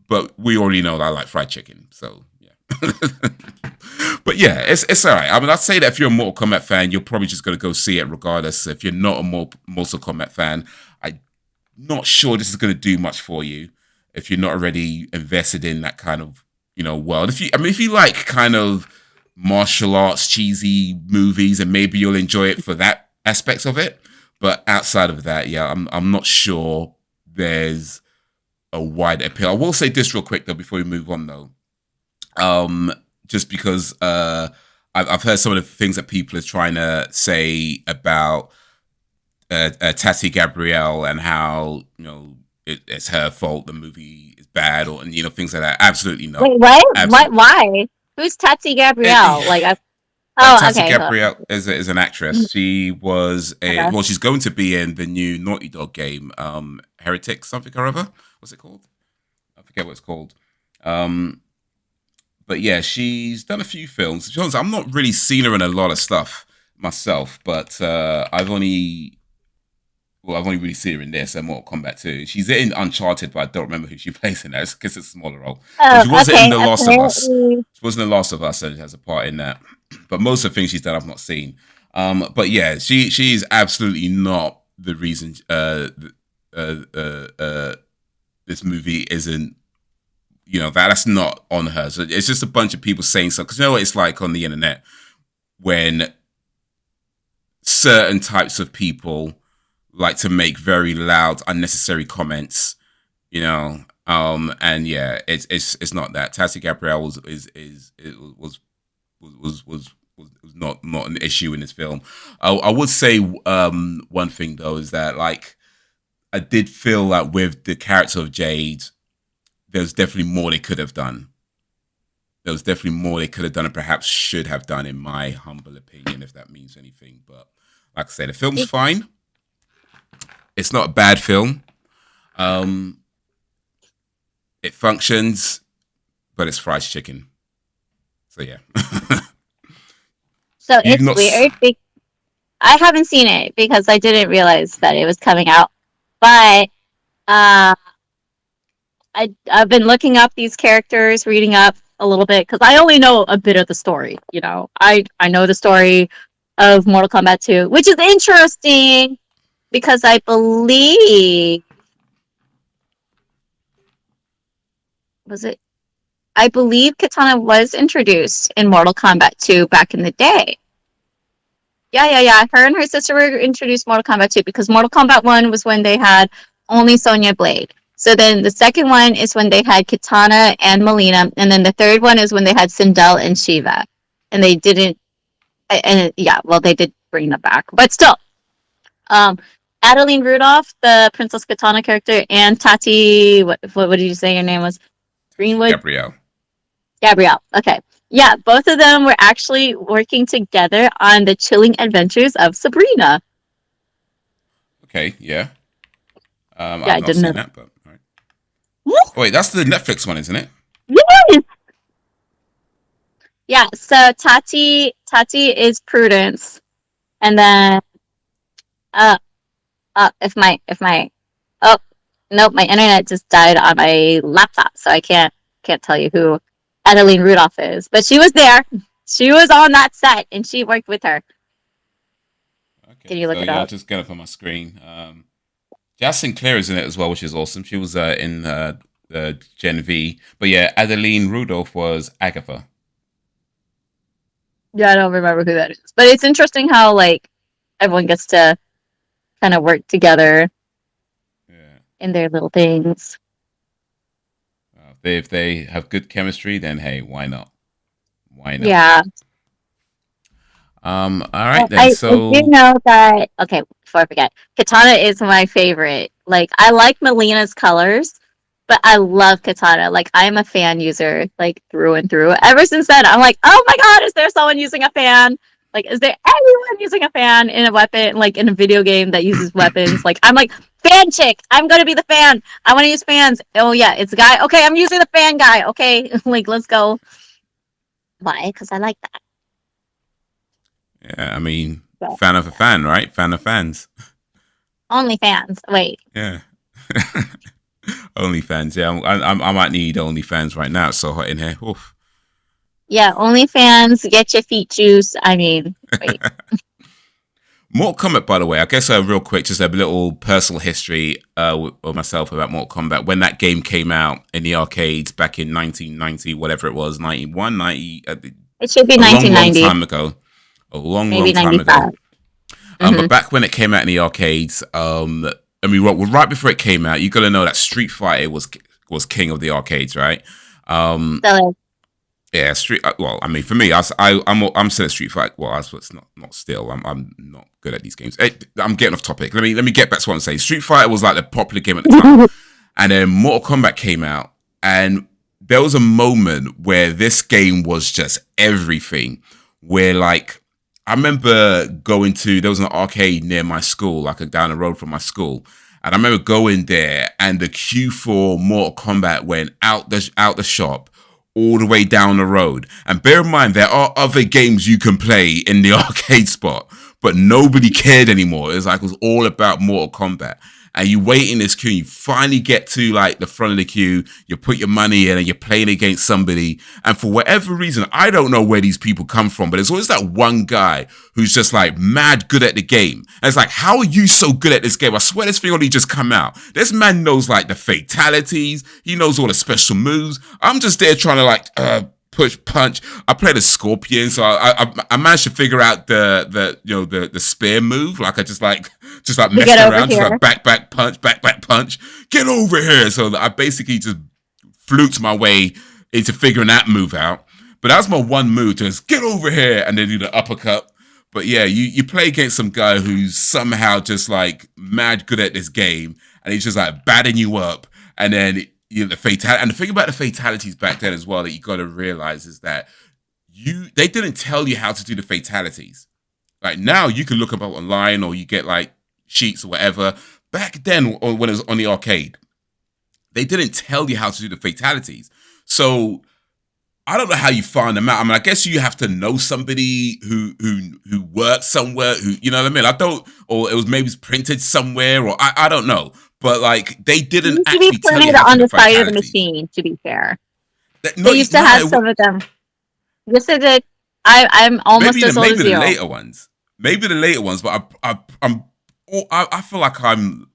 But we already know that I like fried chicken. So but yeah, it's all right. I'd say that if you're a Mortal Kombat fan, you're probably just going to go see it regardless. If you're not a Mortal Kombat fan, I'm not sure this is going to do much for you if you're not already invested in that kind of world. If you like kind of martial arts cheesy movies, and maybe you'll enjoy it for that aspect of it. But outside of that, yeah, I'm not sure there's a wide appeal. I will say this real quick though before we move on though. Just because I've heard some of the things that people are trying to say about Tati Gabrielle and how it's her fault the movie is bad, or things like that. Absolutely not. Wait, what? Absolutely. Why? Who's Tati Gabrielle? Tati Okay. Gabrielle is an actress. She was Okay. well, she's going to be in the new Naughty Dog game, Heretic something or other. What's it called? I forget what it's called. But yeah, she's done a few films. To be honest, I'm not really seen her in a lot of stuff myself, but I've only really seen her in this and Mortal Kombat 2. She's in Uncharted, but I don't remember who she plays in that because it's a smaller role. But she wasn't in The Last of Us. She wasn't in The Last of Us, and has a part in that. But most of the things she's done, I've not seen. But yeah, she is absolutely not the reason this movie isn't that's not on her. So it's just a bunch of people saying stuff. Because you know what it's like on the internet when certain types of people like to make very loud, unnecessary comments, and yeah, it's not that. Tassie Gabrielle was not an issue in this film. I would say one thing though is that like I did feel like with the character of Jade, there's definitely more they could have done. There was definitely more they could have done and perhaps should have done, in my humble opinion, if that means anything. But like I said, the film's fine. It's not a bad film. It functions, but it's fried chicken. So yeah. So it's weird. I haven't seen it because I didn't realize that it was coming out. But I've been looking up these characters, reading up a little bit because I only know a bit of the story. I know the story of Mortal Kombat 2, which is interesting because I believe Katana was introduced in Mortal Kombat 2 back in the day. Yeah. Her and her sister were introduced Mortal Kombat 2 because Mortal Kombat 1 was when they had only Sonya Blade. So then the second one is when they had Katana and Melina, and then the third one is when they had Sindel and Shiva. And they didn't, they did bring them back, but still. Adeline Rudolph, the Princess Katana character, and Tati, what did you say your name was? Greenwood? Gabrielle. Okay. Yeah, both of them were actually working together on the chilling adventures of Sabrina. Okay, yeah. I've not seen that, but all right. Wait, that's the Netflix one, isn't it? Yes. Yeah. So Tati is Prudence, and then if my my internet just died on my laptop, so I can't tell you who Adeline Rudolph is, but she was there. She was on that set, and she worked with her. Okay, can you look it up? I'll just get up on my screen. Jazz Sinclair is in it as well, which is awesome. She was in Gen V. But yeah, Adeline Rudolph was Agatha. Yeah, I don't remember who that is. But it's interesting how, like, everyone gets to kind of work together in their little things. If they have good chemistry, then hey, why not? Why not? Yeah. All right then. I do know that. Okay, before I forget, Katana is my favorite. Like, I like Melina's colors, but I love Katana. Like, I'm a fan user, like, through and through. Ever since then, I'm like, oh my god, is there someone using a fan? Like, is there anyone using a fan in a weapon, like in a video game that uses weapons? Like, I'm like, fan chick. I'm gonna be the fan. I want to use fans. Oh yeah, it's a guy. Okay, I'm using the fan guy. Okay, like, let's go. Why? Because I like that. Yeah, I mean, fan of a fan, right? Fan of fans. Only fans. Wait. Yeah. OnlyFans. Yeah, I might need OnlyFans right now. It's so hot in here. Oof. Yeah, OnlyFans. Get your feet juice. I mean, wait. Mortal Kombat, by the way, I guess real quick, just a little personal history with myself about Mortal Kombat. When that game came out in the arcades back in 1990, whatever it was, 91, 90. It should be 1990. Long time ago. A long Maybe time 95. ago. But back when it came out in the arcades, I mean, right before it came out, you got to know that Street Fighter was king of the arcades, right? Yeah, well, I mean, for me, I'm still at Street Fighter. Well, it's not still. I'm not good at these games. I'm getting off topic. Let me get back to what I'm saying. Street Fighter was like the popular game at the time, and then Mortal Kombat came out, and there was a moment where this game was just everything. Where, like, I remember there was an arcade near my school, like down the road from my school. And I remember going there and the queue for Mortal Kombat went out the shop all the way down the road. And bear in mind, there are other games you can play in the arcade spot, but nobody cared anymore. It was all about Mortal Kombat. and you wait in this queue, and you finally get to like the front of the queue, you put your money in and you're playing against somebody. And for whatever reason, I don't know where these people come from, but there's always that one guy who's just like mad good at the game. And it's like, how are you so good at this game? I swear this thing only just come out. This man knows like the fatalities. He knows all the special moves. I'm just there trying to like, push, punch. I played a scorpion, so I managed to figure out the spear move. Like I just messed around, just like back punch, get over here. So I basically just fluked my way into figuring that move out. But that was my one move, to just get over here and then do the uppercut. But yeah, you play against some guy who's somehow just like mad good at this game, and he's just like batting you up, and then the fatality. And the thing about the fatalities back then as well that you got to realize is that they didn't tell you how to do the fatalities. Like now you can look them up online or you get like sheets or whatever. Back then, or when it was on the arcade, they didn't tell you how to do the fatalities. So I don't know how you find them out. I mean, I guess you have to know somebody who works somewhere, who, you know what I mean? I don't, or it was maybe printed somewhere, or I don't know. But like they didn't actually tell you how to do the side of the machine. To be fair, they used to have some of them. Yes, they did. I'm almost as old as you. Maybe the later ones. Maybe the later ones. But I feel like I'm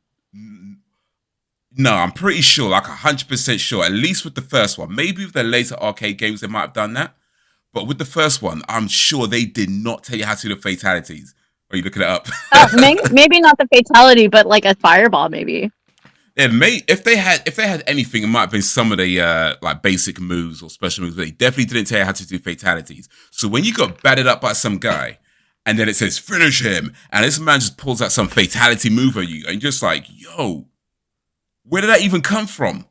pretty sure, like 100% sure. At least with the first one. Maybe with the later arcade games, they might have done that. But with the first one, I'm sure they did not tell you how to do the fatalities. Are you looking it up? Maybe not the fatality, but like a fireball, maybe. Yeah, if they had anything, it might have been some of the like basic moves or special moves, but they definitely didn't tell you how to do fatalities. So when you got batted up by some guy, and then it says finish him, and this man just pulls out some fatality move at you, and you're just like, yo, where did that even come from?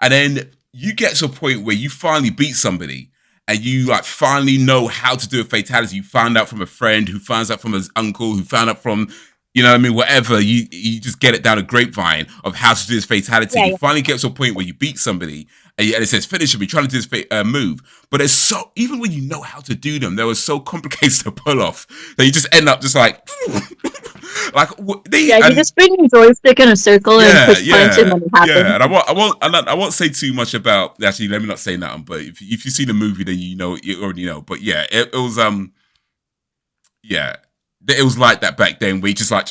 And then you get to a point where you finally beat somebody, and you like finally know how to do a fatality. You found out from a friend, who finds out from his uncle, who found out from, you know what I mean, whatever. You just get it down a grapevine of how to do this fatality. You finally get to a point where you beat somebody and it says finish him. You're trying to do this move. But it's so, even when you know how to do them, they were so complicated to pull off that you just end up just like, you just spin your joystick in a circle and push punch and then it happens. Yeah, and I won't say too much about, actually, let me not say nothing, but if you see the movie, then you already know. But yeah, it was, it was like that back then, where you just like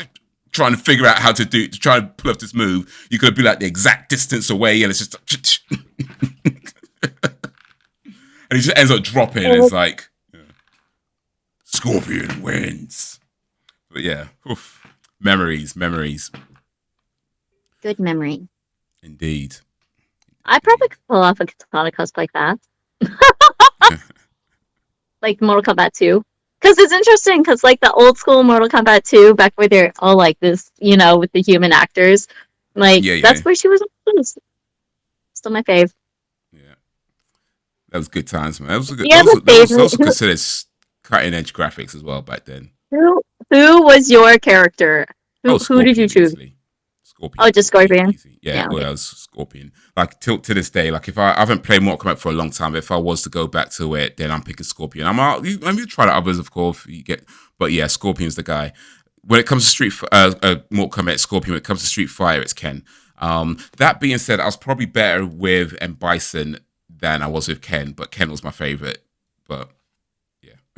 trying to figure out how to try and pull off this move. You could be like the exact distance away, and it's just, and he just ends up dropping. And it's like, Scorpion wins. But yeah, memories. Good memory. Indeed. I probably could pull off a katana cosplay like that. Like Mortal Kombat 2. Because it's interesting, because like the old school Mortal Kombat 2, back where they're all like this, you know, with the human actors, like that's where she was. Still my fave. Yeah, that was good times, man. That was those considered cutting edge graphics as well back then. Who was your character? Who did you choose? Easily. Scorpion. Oh, just Scorpion. Yeah, well, that was Scorpion. Like to this day, like if I haven't played Mortal Kombat for a long time, if I was to go back to it, then I'm picking Scorpion. I'm gonna try the others, of course. But yeah, Scorpion's the guy. When it comes to Mortal Kombat, Scorpion. When it comes to Street Fighter, it's Ken. That being said, I was probably better with Bison than I was with Ken, but Ken was my favorite. But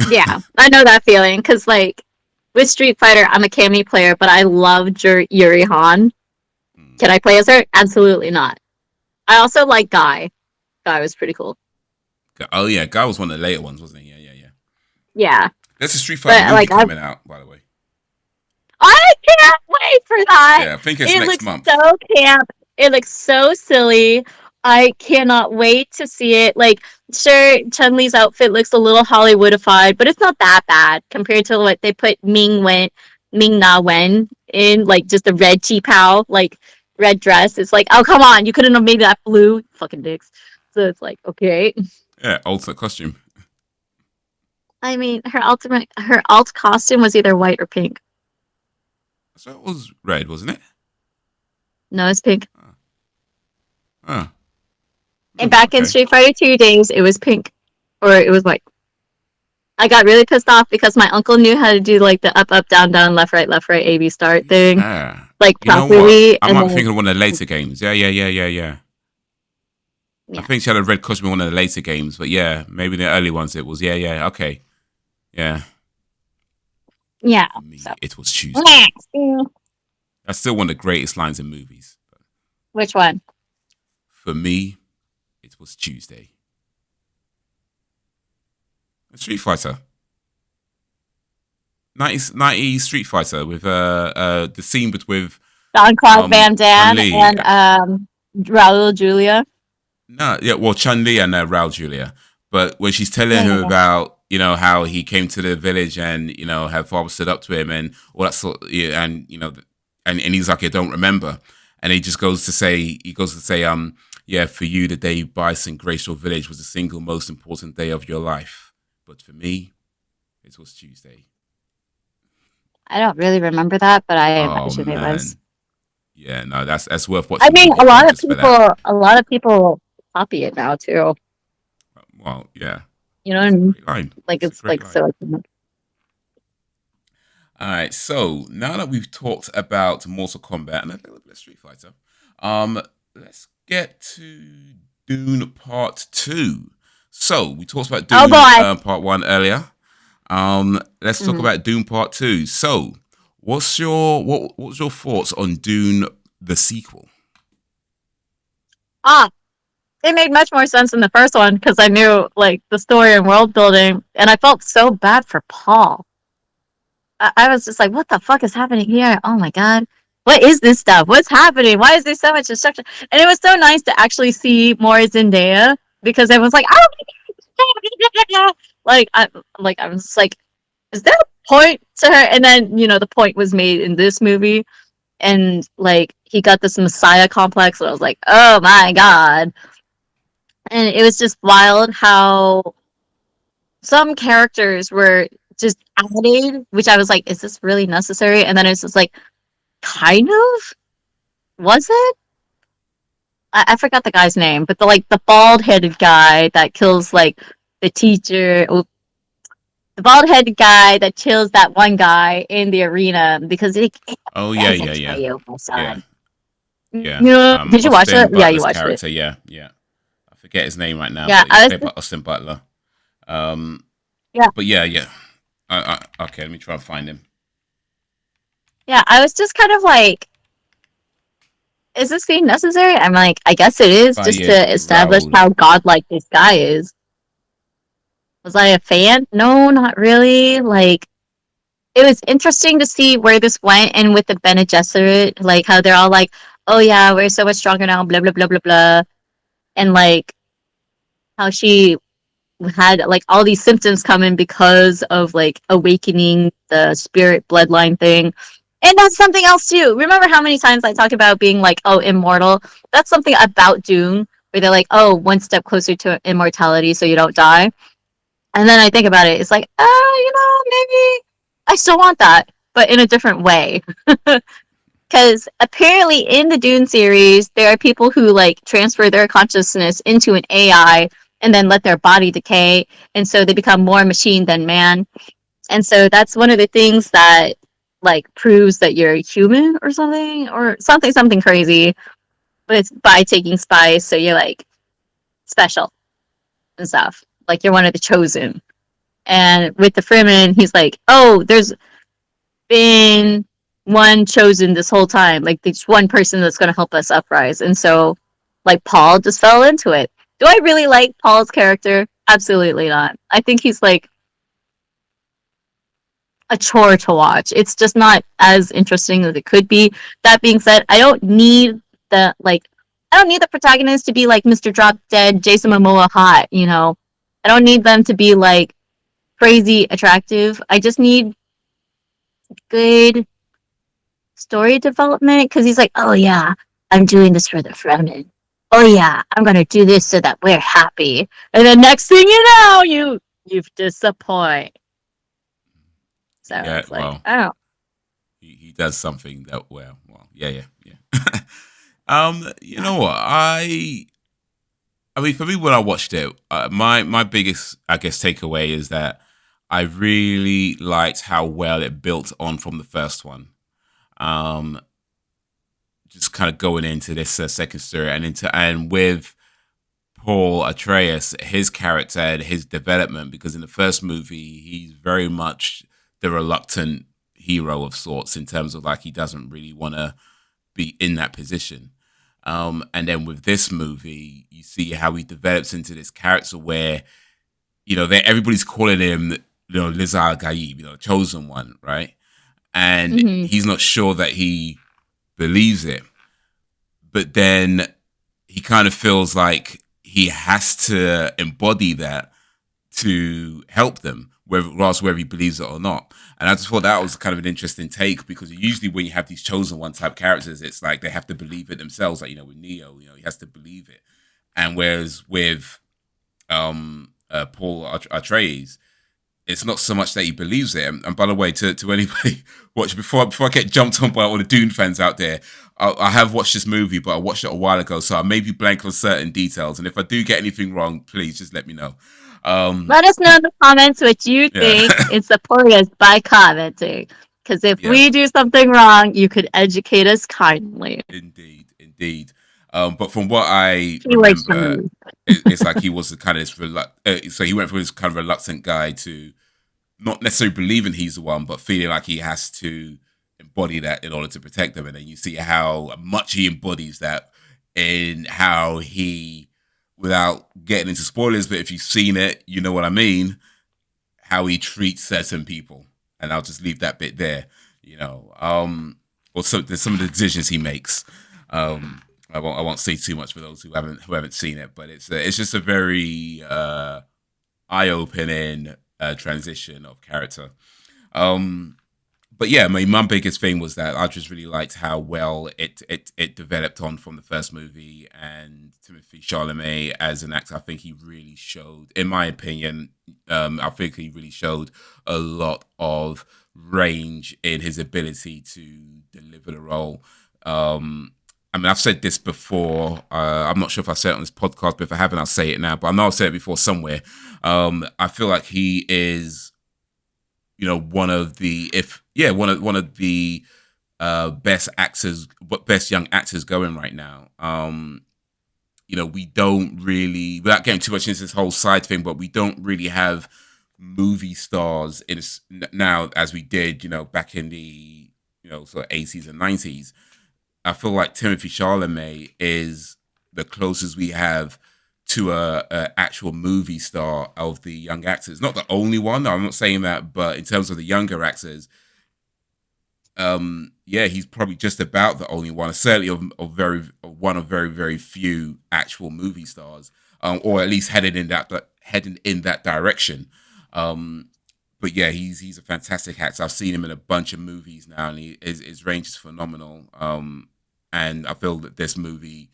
yeah, I know that feeling, because like with Street Fighter, I'm a Cammy player, but I love Yuri Han. Can I play as her? Absolutely not. I also like Guy. Guy was pretty cool. Oh yeah, Guy was one of the later ones, wasn't he? Yeah. There's a Street Fighter movie coming out, by the way. I can't wait for that. Yeah, I think it's next month. It looks so camp. It looks so silly. I cannot wait to see it. Like, sure, Chun-Li's outfit looks a little Hollywoodified, but it's not that bad compared to what they put Ming-Na Wen in, like just a red chi-pao, like red dress. It's like, oh, come on, you couldn't have made that blue. Fucking dicks. So it's like, okay. Yeah, alternate costume. I mean, her alt costume was either white or pink. So it was red, wasn't it? No, it's pink. Oh. And back in Street Fighter 2 days, it was pink. Or it was white. I got really pissed off because my uncle knew how to do like the up, up, down, down, left, right, A, B start thing, Yeah. like You know what? properly. I And might be then, thinking of one of the later games. Yeah. I yeah, think she had a red costume in one of the later games, but yeah, maybe the early ones it was. Yeah. Okay. Yeah. yeah. For So, me, it was Tuesday. That's still one of the greatest lines in movies. which one? For me, it was Tuesday. Street Fighter. 90 Street Fighter with the scene with Jean-Claude Van Chun Damme Li. and Raul Julia. No, yeah, well, Chun Li and Raul Julia. But when she's telling Yeah, yeah, him yeah. about, how he came to the village and, her father stood up to him and all that sort yeah, and, and he's like, I don't remember. And he goes to say, yeah, for you, the day Bison graced your village was the single most important day of your life. But for me, it was Tuesday. I don't really remember that, but I Oh, imagine it was. man. Yeah, no, that's worth I watching mean, again just for that. a lot of people copy it now too. Well, yeah, You know what I it's a mean? great line. Like It's a it's great like line. so. All right, so now that we've talked about Mortal Kombat and a little bit of Street Fighter, let's get to Dune Part 2. So we talked about Oh Dune boy. Part 1 earlier. Let's talk Mm-hmm. about Dune Part 2. So, what's your thoughts on Dune the sequel? Ah, it made much more sense in the first one because I knew like the story and world building, and I felt so bad for Paul. I was just like, what the fuck is happening here? Oh my god. What is this stuff? What's happening? Why is there so much destruction? And it was so nice to actually see more Zendaya because everyone's like, oh, I was just like, is there a point to her? And then, the point was made in this movie. And like he got this Messiah complex, and I was like, oh my god. And it was just wild how some characters were just added, which I was like, is this really necessary? And then it's just like, kind of? Was it? I forgot the guy's name, but the bald headed guy that kills like the teacher, the bald headed guy that kills that one guy in the arena because it Oh yeah, doesn't yeah, kill yeah, you, my yeah, son. yeah. Did you watch Austin it? Yeah, you Butler's watched it. character. Yeah. I forget his name right now, Yeah, but he's played by Austin Butler. Um, yeah, but yeah. Okay, let me try and find him. yeah. I was just kind of like, is this scene necessary? I'm like, I guess it is just Fayed to establish Raoul. how godlike this guy is. Was I a fan? No, not really. Like, it was interesting to see where this went and with the Bene Gesserit, like how they're all like, oh yeah, we're so much stronger now, blah blah blah blah blah. And like how she had like all these symptoms coming because of like awakening the spirit bloodline thing. And that's something else too. Remember how many times I talked about being like, oh, immortal? That's something about Dune where they're like, oh, one step closer to immortality so you don't die. And then I think about it, it's like, oh, maybe I still want that, but in a different way. Because apparently in the Dune series, there are people who like transfer their consciousness into an AI and then let their body decay. And so they become more machine than man. And so that's one of the things that like proves that you're human or something crazy. But it's by taking spice. So you're like special and stuff. Like you're one of the chosen. And with the Fremen, he's like, oh, there's been one chosen this whole time. Like, there's one person that's going to help us uprise. And so, like, Paul just fell into it. Do I really like Paul's character? Absolutely not. I think he's like a chore to watch. It's just not as interesting as it could be. That being said, the like I don't need the protagonist to be like Mr. Drop Dead, Jason Momoa hot. I don't need them to be like crazy attractive. I just need good story development because he's like, oh yeah, I'm doing this for the Fremen. Oh yeah, I'm gonna do this so that we're happy. And then next thing you know, you've disappoint. So Yeah, it's like, well, oh he does something that yeah. You yeah, know what? I mean, for me, when I watched it, my biggest, I guess, takeaway is that I really liked how well it built on from the first one. Um, just kind of going into this second story and with Paul Atreides, his character and his development, because in the first movie he's very much the reluctant hero of sorts in terms of like he doesn't really want to be in that position. And then with this movie, you see how he develops into this character where everybody's calling him Lizar Gaib, chosen one, right? And Hmm. he's not sure that he believes it, but then he kind of feels like he has to embody that to help them, regardless whether he believes it or not. And I just thought that was kind of an interesting take because usually when you have these chosen one type characters, it's like they have to believe it themselves. Like with Neo, he has to believe it. And whereas with Paul Atreides, it's not so much that he believes it. And by the way, to anybody watch before I get jumped on by all the Dune fans out there, I have watched this movie, but I watched it a while ago, so I may be blank on certain details. And if I do get anything wrong, please just let me know. Let us know in the comments what you Yeah, think and support us by commenting. Because if yeah, we do something wrong, you could educate us kindly. indeed, indeed. But from what I Keywords from remember, me. it's like he was the kind of so he went from this kind of reluctant guy to not necessarily believing he's the one, but feeling like he has to embody that in order to protect them. And then you see how much he embodies that in how he, without getting into spoilers, but if you've seen it, you know what I mean, how he treats certain people. And I'll just leave that bit there, or some of the decisions he makes. I won't say too much for those who haven't seen it, but it's just a very eye-opening transition of character. Um, but yeah, my biggest thing was that I just really liked how well it developed on from the first movie, and Timothée Chalamet as an actor, I think he really showed, in my opinion, I think he really showed a lot of range in his ability to deliver the role. I mean, I've said this before. I'm not sure if I said it on this podcast, but if I haven't, I'll say it now. But I know I've said it before somewhere. I feel like he is, one of the one of the best actors, best young actors going right now. We don't really, without getting too much into this whole side thing, but we don't really have movie stars now as we did, back in the sort of 80s and 90s. I feel like Timothée Chalamet is the closest we have to a actual movie star of the young actors. Not the only one. I'm not saying that, but in terms of the younger actors, yeah, he's probably just about the only one. Certainly, one of very very few actual movie stars, or at least heading in that direction. Um, but yeah, he's a fantastic actor. I've seen him in a bunch of movies now, and his range is phenomenal. And I feel that this movie,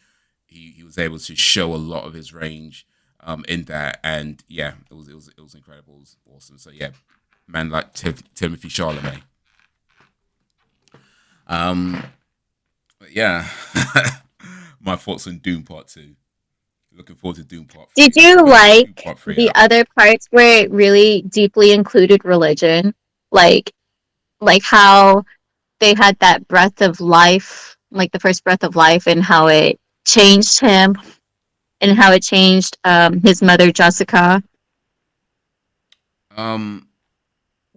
he was able to show a lot of his range in that, and yeah, it was incredible, it was awesome. So yeah, man like Timothée Chalamet. Um, but yeah, my thoughts on Doom Part Two. Looking forward to Doom Part Did Three. you Doom like Part Three the out. other parts where it really deeply included religion? Like like how they had that breath of life, like the first breath of life, and how it changed him and how it changed his mother Jessica. Um,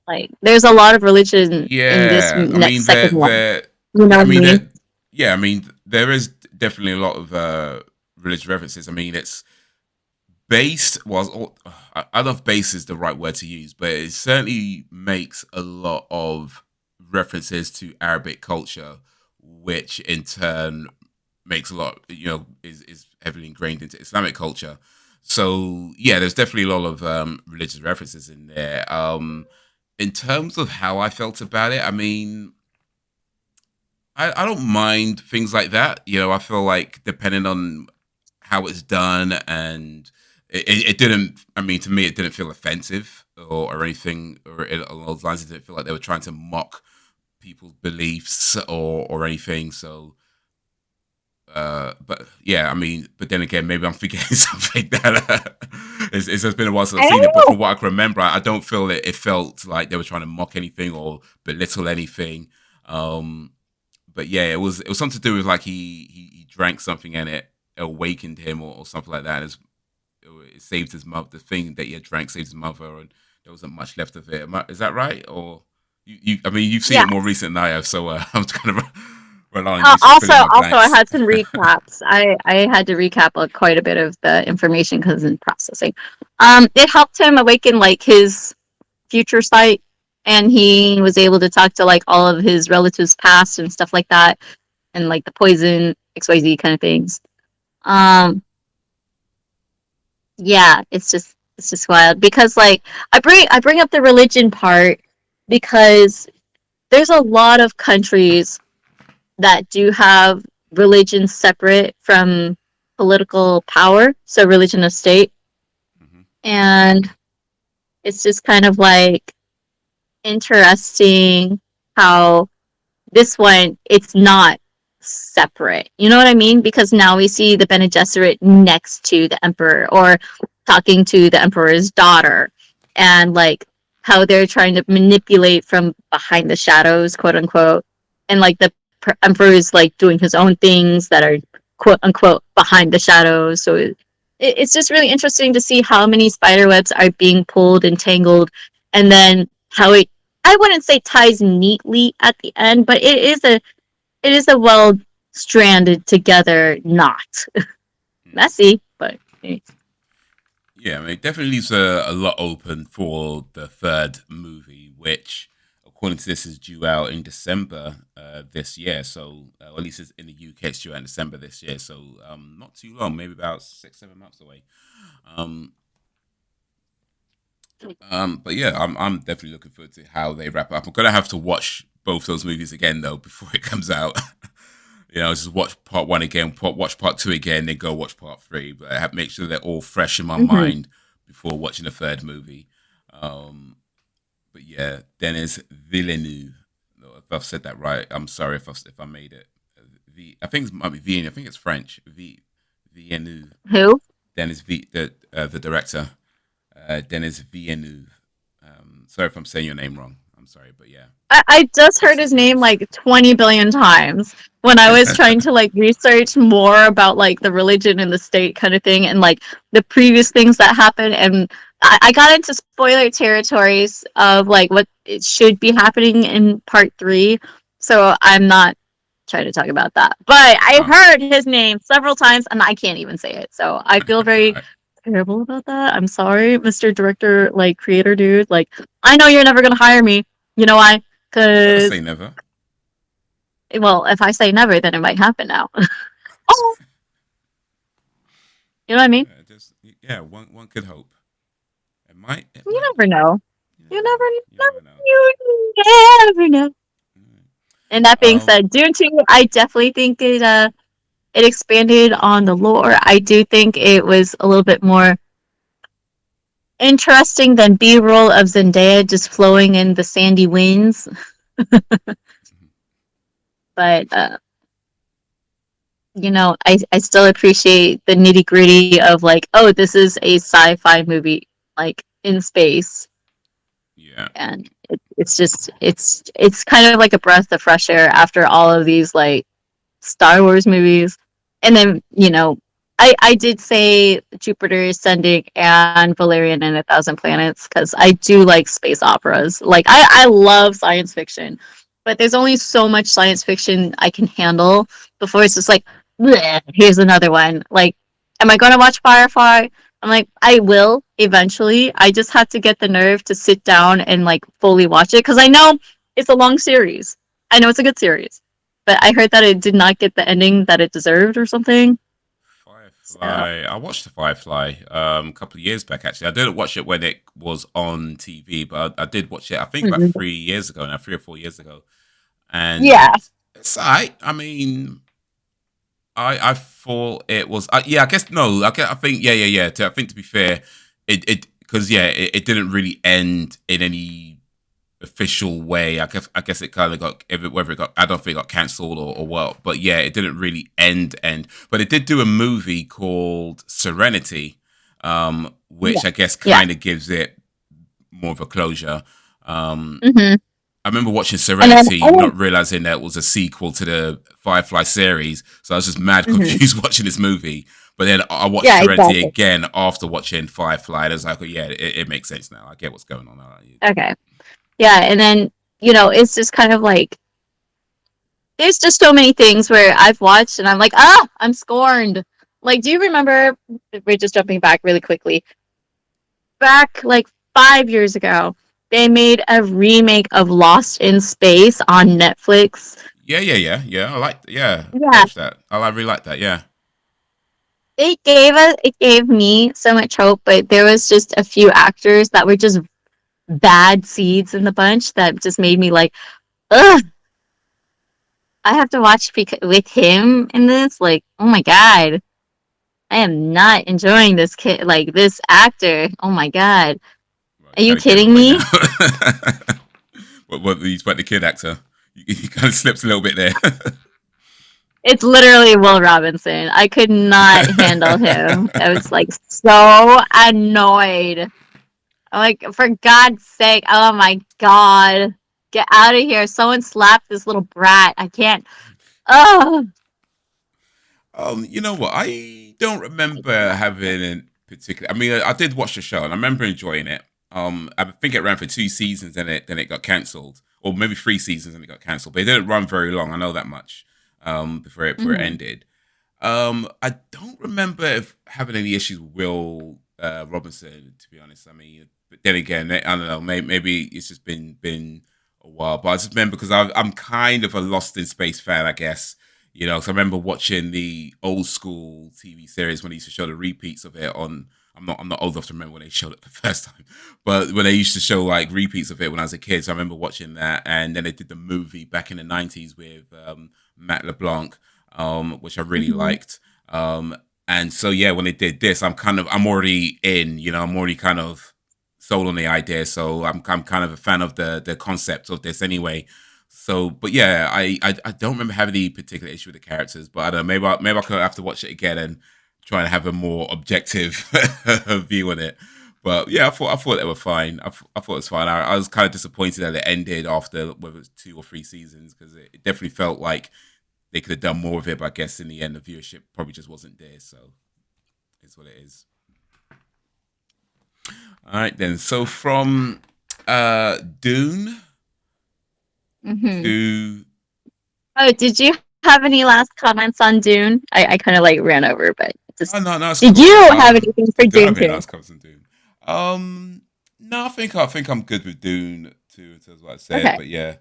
Like there's a lot of religion in this yeah, I next mean second one. there. You know I what I mean mean? there. Yeah, I mean there is definitely a lot of religious references. I mean it's based was I don't know if base is the right word to use, but it certainly makes a lot of references to Arabic culture, which in turn makes a lot, is heavily ingrained into Islamic culture. So yeah, there's definitely a lot of religious references in there. In terms of how I felt about it, I mean, I don't mind things like that. I feel like depending on how it's done, and it didn't. I mean, to me, it didn't feel offensive or anything along those lines. It didn't feel like they were trying to mock people's beliefs or anything. So but yeah, I mean, but then again, maybe I'm forgetting something that it's just been a while since I I've seen it. don't But know. from what I can remember, I don't feel it felt like they were trying to mock anything or belittle anything. Um, but yeah, it was something to do with like he drank something and it awakened him or something like that. It saved his mother. The thing that he had drank saved his mother, and there wasn't much left of it. Is that right? Or I mean, you've seen Yeah. it more recent than I have, so I'm kind of relying on you to fill Also, in my also, I blanks. had some recaps. I had to recap quite a bit of the information because in processing. It helped him awaken like his future sight, and he was able to talk to like all of his relatives past and stuff like that, and like the poison XYZ kind of things. Um, yeah, it's just wild because like I bring up the religion part because there's a lot of countries that do have religion separate from political power, so religion of state. Hmm. And it's just kind of like interesting how this one it's not separate. You know what I mean? Because now we see the Bene Gesserit next to the Emperor or talking to the Emperor's daughter and like how they're trying to manipulate from behind the shadows, quote unquote. And like the Emperor is like doing his own things that are quote unquote behind the shadows. So it's just really interesting to see how many spider webs are being pulled and tangled and then how it I wouldn't say ties neatly at the end, but it is a well stranded together knot. Messy, but Yeah, I mean, it definitely leaves a lot open for the third movie, which, according to this, is due out in December this year. So, or at least it's in the UK, it's due out in December this year. So, not too long, maybe about 6, 7 months away. Um, but yeah, I'm definitely looking forward to how they wrap up. I'm gonna have to watch both those movies again though before it comes out. Just watch part one again, watch part two again, then go watch part three. But I have to make sure they're all fresh in my mhm. mind before watching the third movie. Um, but yeah, Denis Villeneuve. If I've said that right, I'm sorry if I made it. I think it might be Villeneuve. I think it's French. Villeneuve. Who? Denis the director. Denis Villeneuve. Sorry if I'm saying your name wrong. I'm sorry, but yeah, I just that's heard his his name name. like 20 billion times when I was trying to like research more about like the religion and the state kind of thing and like the previous things that happened. And I got into spoiler territories of like what it should be happening in part three. So I'm not trying to talk about that. But I Oh, heard his name several times and I can't even say it. So I feel very right. terrible about that. I'm sorry, Mr. Director, like creator dude. Like, I know you're never gonna hire me. You know why? Never Because, say never. well, if I say never, then it might happen now. Oh, you know what I mean? Yeah, just yeah. One could hope. It might. It You might. never know. You You never never, know. You never never know. you never know. Mm. And that being Um. said, Dune 2, I definitely think it expanded on the lore. I do think it was a little bit more interesting than B-roll of Zendaya just flowing in the sandy winds. But I still appreciate the nitty gritty of like, oh, this is a sci-fi movie, like in space, Yeah. and it's kind of like a breath of fresh air after all of these like Star Wars movies. And then, I did say Jupiter Ascending and Valerian and a Thousand Planets because I do like space operas. Like, I love science fiction, but there's only so much science fiction I can handle before it's just like, bleh, here's another one. Like, am I going to watch Firefly? I'm like, I will eventually. I just have to get the nerve to sit down and like fully watch it because I know it's a long series. I know it's a good series, but I heard that it did not get the ending that it deserved or something. So, Firefly. I watched the Firefly a couple of years back. Actually, I didn't watch it when it was on TV, but I did watch it. I think about mhm. 3 years ago now, 3 or 4 years ago, Yeah. and it's alright. I mean, I thought it was. Yeah, I guess no. I think yeah. I think to be fair, it because yeah, it didn't really end in any. official way. I guess it kind of got whether it got I don't think it got cancelled or what, but yeah, it didn't really end. But it did do a movie called Serenity, Yeah. which I guess Yeah. kind of gives it more of a closure. Um, Hmm. I remember watching And then, Serenity, not realizing that it was a sequel to the Firefly series. So I was just mad mhm. confused watching this movie. But then I watched Yeah, Serenity exactly. again after watching Firefly. And I was like, oh, yeah, it makes sense now. I get what's going on. Okay. Yeah, and then it's just kind of like there's just so many things where I've watched and I'm like, I'm scorned. Like, do you remember? We're just jumping back really quickly. Back like 5 years ago, they made a remake of Lost in Space on Netflix. Yeah. I Yeah, watched that. I really like that. Yeah. it gave me so much hope, but there was just a few actors that were just bad seeds in the bunch that just made me like, ugh, I have to watch with him in this. Like, oh my god, I am not enjoying this kid, like this actor. Oh my god, Well, are you you kind of gave it kidding away me? now. What he's about the kid actor. He kind of slips a little bit there. It's literally Will Robinson. I could not handle him. I was like so annoyed. I'm like, for God's sake, oh my god, get out of here! Someone slapped this little brat. I can't. Oh, You know what? I don't remember having a particular. I mean, I did watch the show and I remember enjoying it. I think it ran for 2 seasons, then it got cancelled, or maybe 3 seasons and it got cancelled. But it didn't run very long. I know that much. Before it hmm. ended. I don't remember having any issues with Will Robinson, to be honest. I mean, but then again, I don't know. Maybe it's just been a while, but I just remember because I'm kind of a Lost in Space fan, I guess. So I remember watching the old school TV series when they used to show the repeats of it on. I'm not old enough to remember when they showed it the first time, but when they used to show like repeats of it when I was a kid, so I remember watching that, and then they did the movie back in the '90s with Matt LeBlanc, which I really Hmm. liked. And so yeah, when they did this, I'm already in. I'm already kind of sold on the idea. So I'm kind of a fan of the concept of this anyway. So, but yeah, I don't remember having any particular issue with the characters, but I don't know. Maybe I could have to watch it again and try and have a more objective view on it. But yeah, I thought they were fine. I thought it was fine. I was kind of disappointed that it ended after whether it was 2 or 3 seasons because it definitely felt like they could have done more of it. But I guess in the end, the viewership probably just wasn't there. So it's what it is. All right then. So from Dune Hmm. to Oh, did you have any last comments on Dune? I kind of like ran over, but just oh no, it's did cool. you have anything for I don't Dune have any too? last comments on Dune. No, I think I'm good with Dune too. In terms of what I said, Okay. but yeah,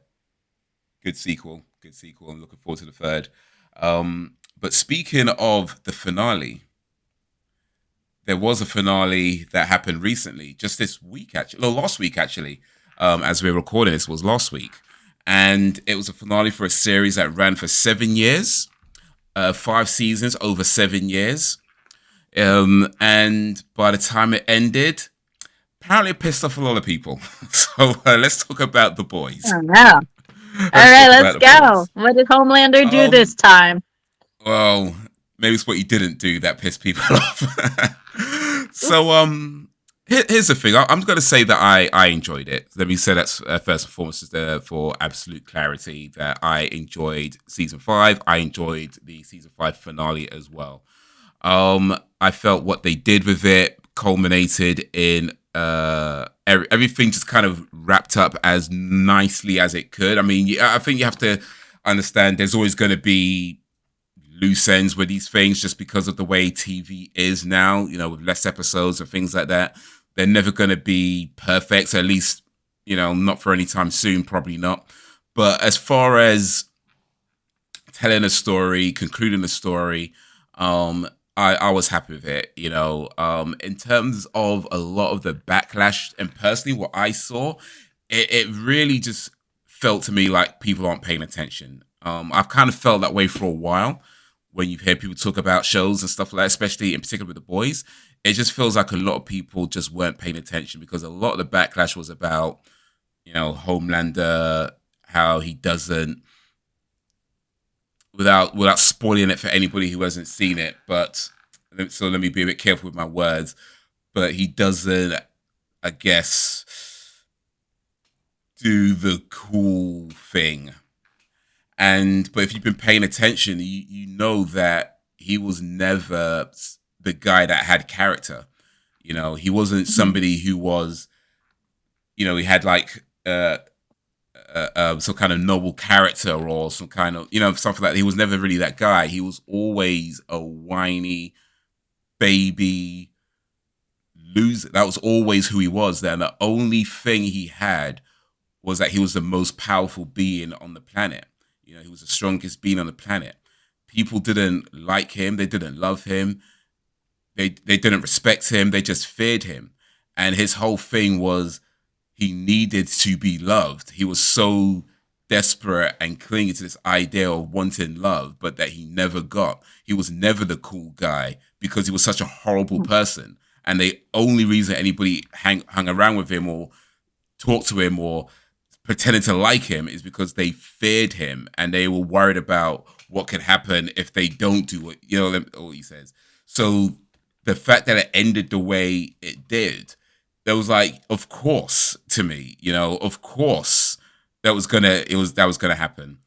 good sequel. Good sequel. I'm looking forward to the third. But speaking of the finale, there was a finale that happened recently, just this week actually, no, last week actually. As we're recording this, was last week, and it was a finale for a series that ran for 7 years, 5 seasons over 7 years. And by the time it ended, apparently it pissed off a lot of people. So let's talk about the boys. Oh no. All Let's right, talk let's about the go. boys. What did Homelander do this Um, time? well, maybe it's what you didn't do that pissed people off. So, here's the thing. I'm going to say that I enjoyed it. Let me say that first and foremost, for absolute clarity, that I enjoyed season 5. I enjoyed the season 5 finale as well. I felt what they did with it culminated in everything just kind of wrapped up as nicely as it could. I mean, I think you have to understand there's always going to be loose ends with these things just because of the way TV is now, with less episodes and things like that. They're never going to be perfect, at least, not for any time soon, probably not. But as far as telling a story, concluding a story, I was happy with it. In terms of a lot of the backlash, and personally, what I saw, it really just felt to me like people aren't paying attention. I've kind of felt that way for a while when you hear people talk about shows and stuff like that, especially in particular with the boys. It just feels like a lot of people just weren't paying attention because a lot of the backlash was about Homelander, how he doesn't, without spoiling it for anybody who hasn't seen it, but so let me be a bit careful with my words. But he doesn't, I guess, do the cool thing. But if you've been paying attention, you know that he was never the guy that had character. He wasn't somebody who was, he had like some kind of noble character or some kind of, something like that. He was never really that guy. He was always a whiny baby loser. That was always who he was there. And the only thing he had was that he was the most powerful being on the planet. He was the strongest being on the planet. People didn't like him. They didn't love him. They didn't respect him. They just feared him. And his whole thing was he needed to be loved. He was so desperate and clinging to this idea of wanting love, but that he never got. He was never the cool guy because he was such a horrible person. And the only reason anybody hung around with him or talked to him or pretended to like him is because they feared him and they were worried about what could happen if they don't do what he says. So the fact that it ended the way it did, that was like, of course, to me, of course that was gonna happen.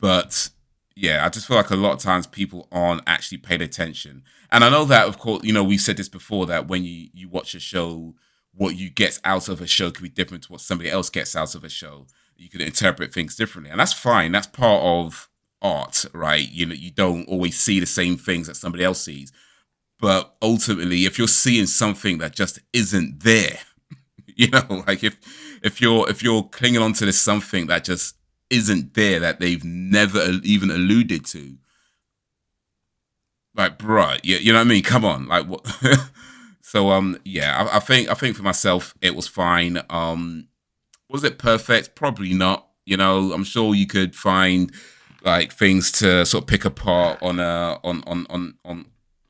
But yeah, I just feel like a lot of times people aren't actually paying attention. And I know that, of course, we said this before, that when you watch a show, what you get out of a show could be different to what somebody else gets out of a show. You could interpret things differently, and that's fine. That's part of art, right? You don't always see the same things that somebody else sees. But ultimately, if you're seeing something that just isn't there, like if you're clinging on to this something that just isn't there, that they've never even alluded to, like, bruh, you know what I mean? Come on, like, what? So yeah, I think for myself it was fine. Was it perfect? Probably not. I'm sure you could find like things to sort of pick apart on on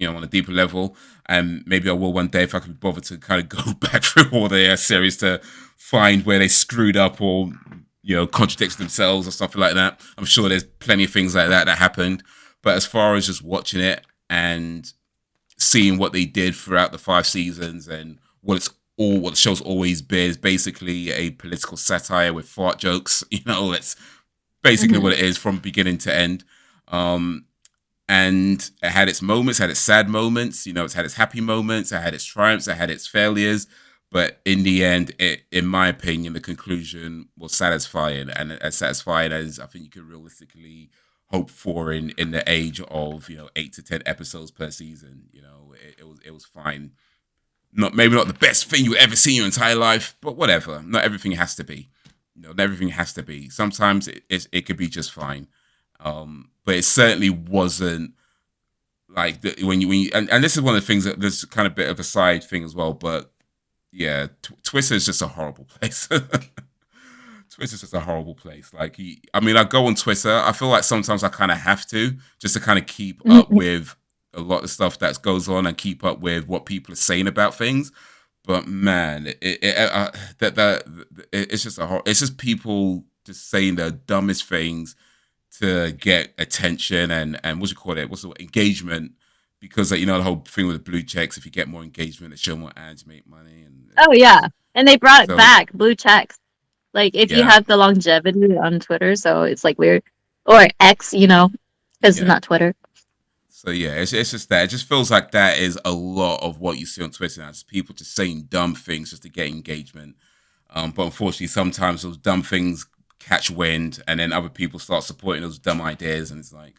a deeper level, and maybe I will one day if I could be bothered to kind of go back through all the series to find where they screwed up or contradicted themselves or something like that. I'm sure there's plenty of things like that happened, but as far as just watching it and seeing what they did throughout the 5 seasons and what the show's always been is basically a political satire with fart jokes. That's basically what it is from beginning to end. And it had its moments, had its sad moments, it's had its happy moments, it had its triumphs, it had its failures. But in the end, in my opinion, the conclusion was satisfying, and as satisfying as I think you could realistically hope for in the age of 8 to 10 episodes per season. It was fine. Maybe not the best thing you ever seen in your entire life, but whatever. Not everything has to be. Not everything has to be. Sometimes it could be just fine. But it certainly wasn't like when you and this is one of the things that there's kind of a bit of a side thing as well. But yeah, Twitter is just a horrible place. Twitter's just a horrible place. Like, I go on Twitter. I feel like sometimes I kind of have to just to kind of keep up with a lot of stuff that goes on and keep up with what people are saying about things. But man, it's just it's just people just saying the dumbest things to get attention and what do you call it? What's the word? Engagement? Because the whole thing with the blue checks. If you get more engagement, they show more ads, make money. Oh yeah, and they brought it So, back, blue checks. Like if you yeah, have the longevity on Twitter, so it's like weird, or X, because it's yeah. not Twitter. So yeah, it's just that. It just feels like that is a lot of what you see on Twitter now. It's people just saying dumb things just to get engagement. But unfortunately, sometimes those dumb things catch wind, and then other people start supporting those dumb ideas, and it's like,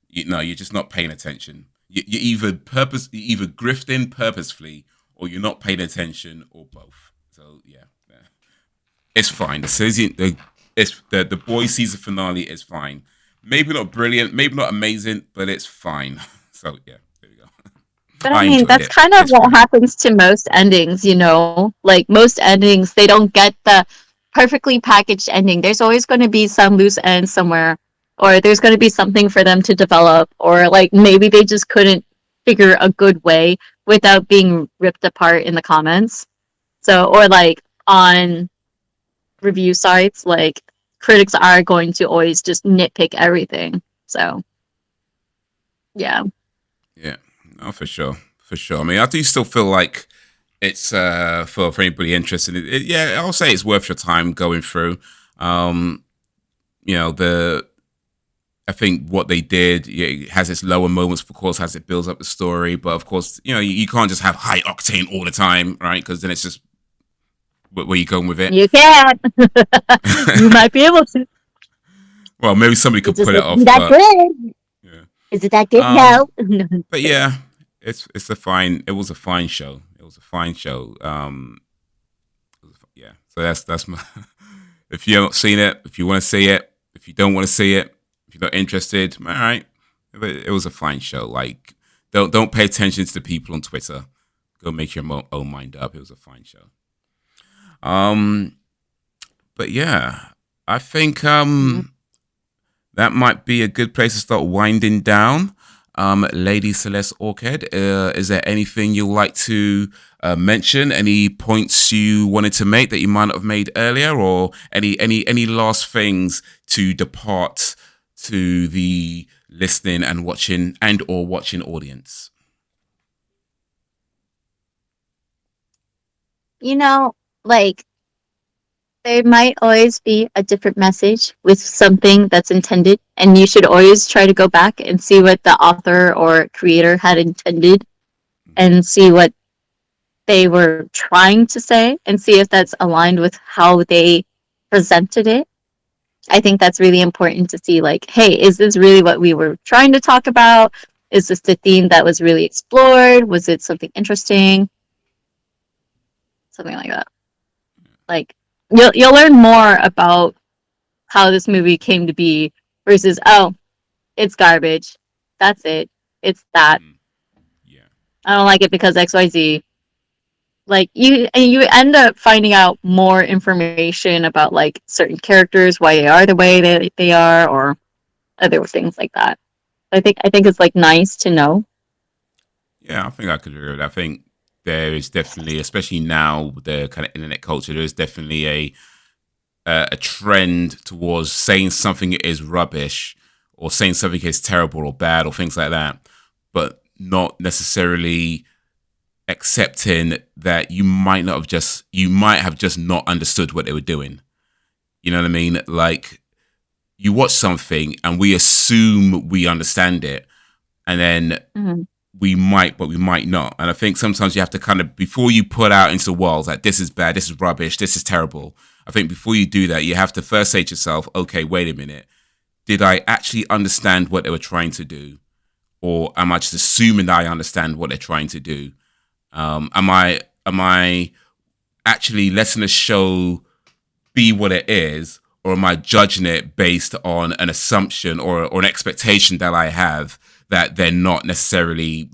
you're just not paying attention. You're either grifting purposefully, or you're not paying attention, or both. So yeah, it's fine. The boys season finale is fine. Maybe not brilliant, maybe not amazing, but it's fine. So yeah, there we go. But I I mean, enjoyed that's it. kind of It's what fine. happens to most endings, Like most endings, they don't get the perfectly packaged ending. There's always going to be some loose end somewhere, or there's going to be something for them to develop, or like maybe they just couldn't figure a good way without being ripped apart in the comments. So, or like on review sites, like critics are going to always just nitpick everything. So yeah. Yeah, no, for sure, for sure. I mean, I do still feel like it's for anybody interested. Yeah, I'll say it's worth your time going through. Um, you know, the I think what they did, yeah, it has its lower moments, of course, as it builds up the story. But of course, you know, you can't just have high octane all the time, right? Because then it's just where you going with it. You can. You might be able to. Well, maybe somebody It's could just put it like, is it off, that but good? yeah. Is it that good? Um, No. No, I'm but kidding. yeah, it's a fine. It was a fine show. It was a fine show. Yeah. So that's my. If you haven't seen it, if you want to see it, if you don't want to see it, if you're not interested, all right. But it was a fine show. Like, don't pay attention to the people on Twitter. Go make your own mind up. It was a fine show. Um, but yeah, I think Mhm. that might be a good place to start winding down. Lady Celeste Orchid, is there anything you'd like to mention? Any points you wanted to make that you might not have made earlier, or any last things to depart to the listening and watching audience? You know, like there might always be a different message with something that's intended, and you should always try to go back and see what the author or creator had intended and see what they were trying to say and see if that's aligned with how they presented it. I think that's really important to see, like, hey, is this really what we were trying to talk about? Is this the theme that was really explored? Was it something interesting? Something like that. Like you'll learn more about how this movie came to be versus, oh, it's garbage. That's it. It's that. Mm, yeah, I don't like it because XYZ. Like you end up finding out more information about like certain characters, why they are the way they are, or other things like that. I think it's like nice to know. yeah. I think I could agree with that. I think there is definitely, especially now, with the kind of internet culture, there is definitely a trend towards saying something is rubbish or saying something is terrible or bad or things like that, but not necessarily accepting that you might have just not understood what they were doing. You know what I mean? Like, you watch something and we assume we understand it, and then Mhm. but we might not. And I think sometimes you have to kind of, before you put out into the world that this is bad, this is rubbish, this is terrible. I think before you do that, you have to first say to yourself, okay, wait a minute. Did I actually understand what they were trying to do? Or am I just assuming that I understand what they're trying to do? Am I actually letting the show be what it is, or am I judging it based on an assumption or an expectation that I have that they're not necessarily,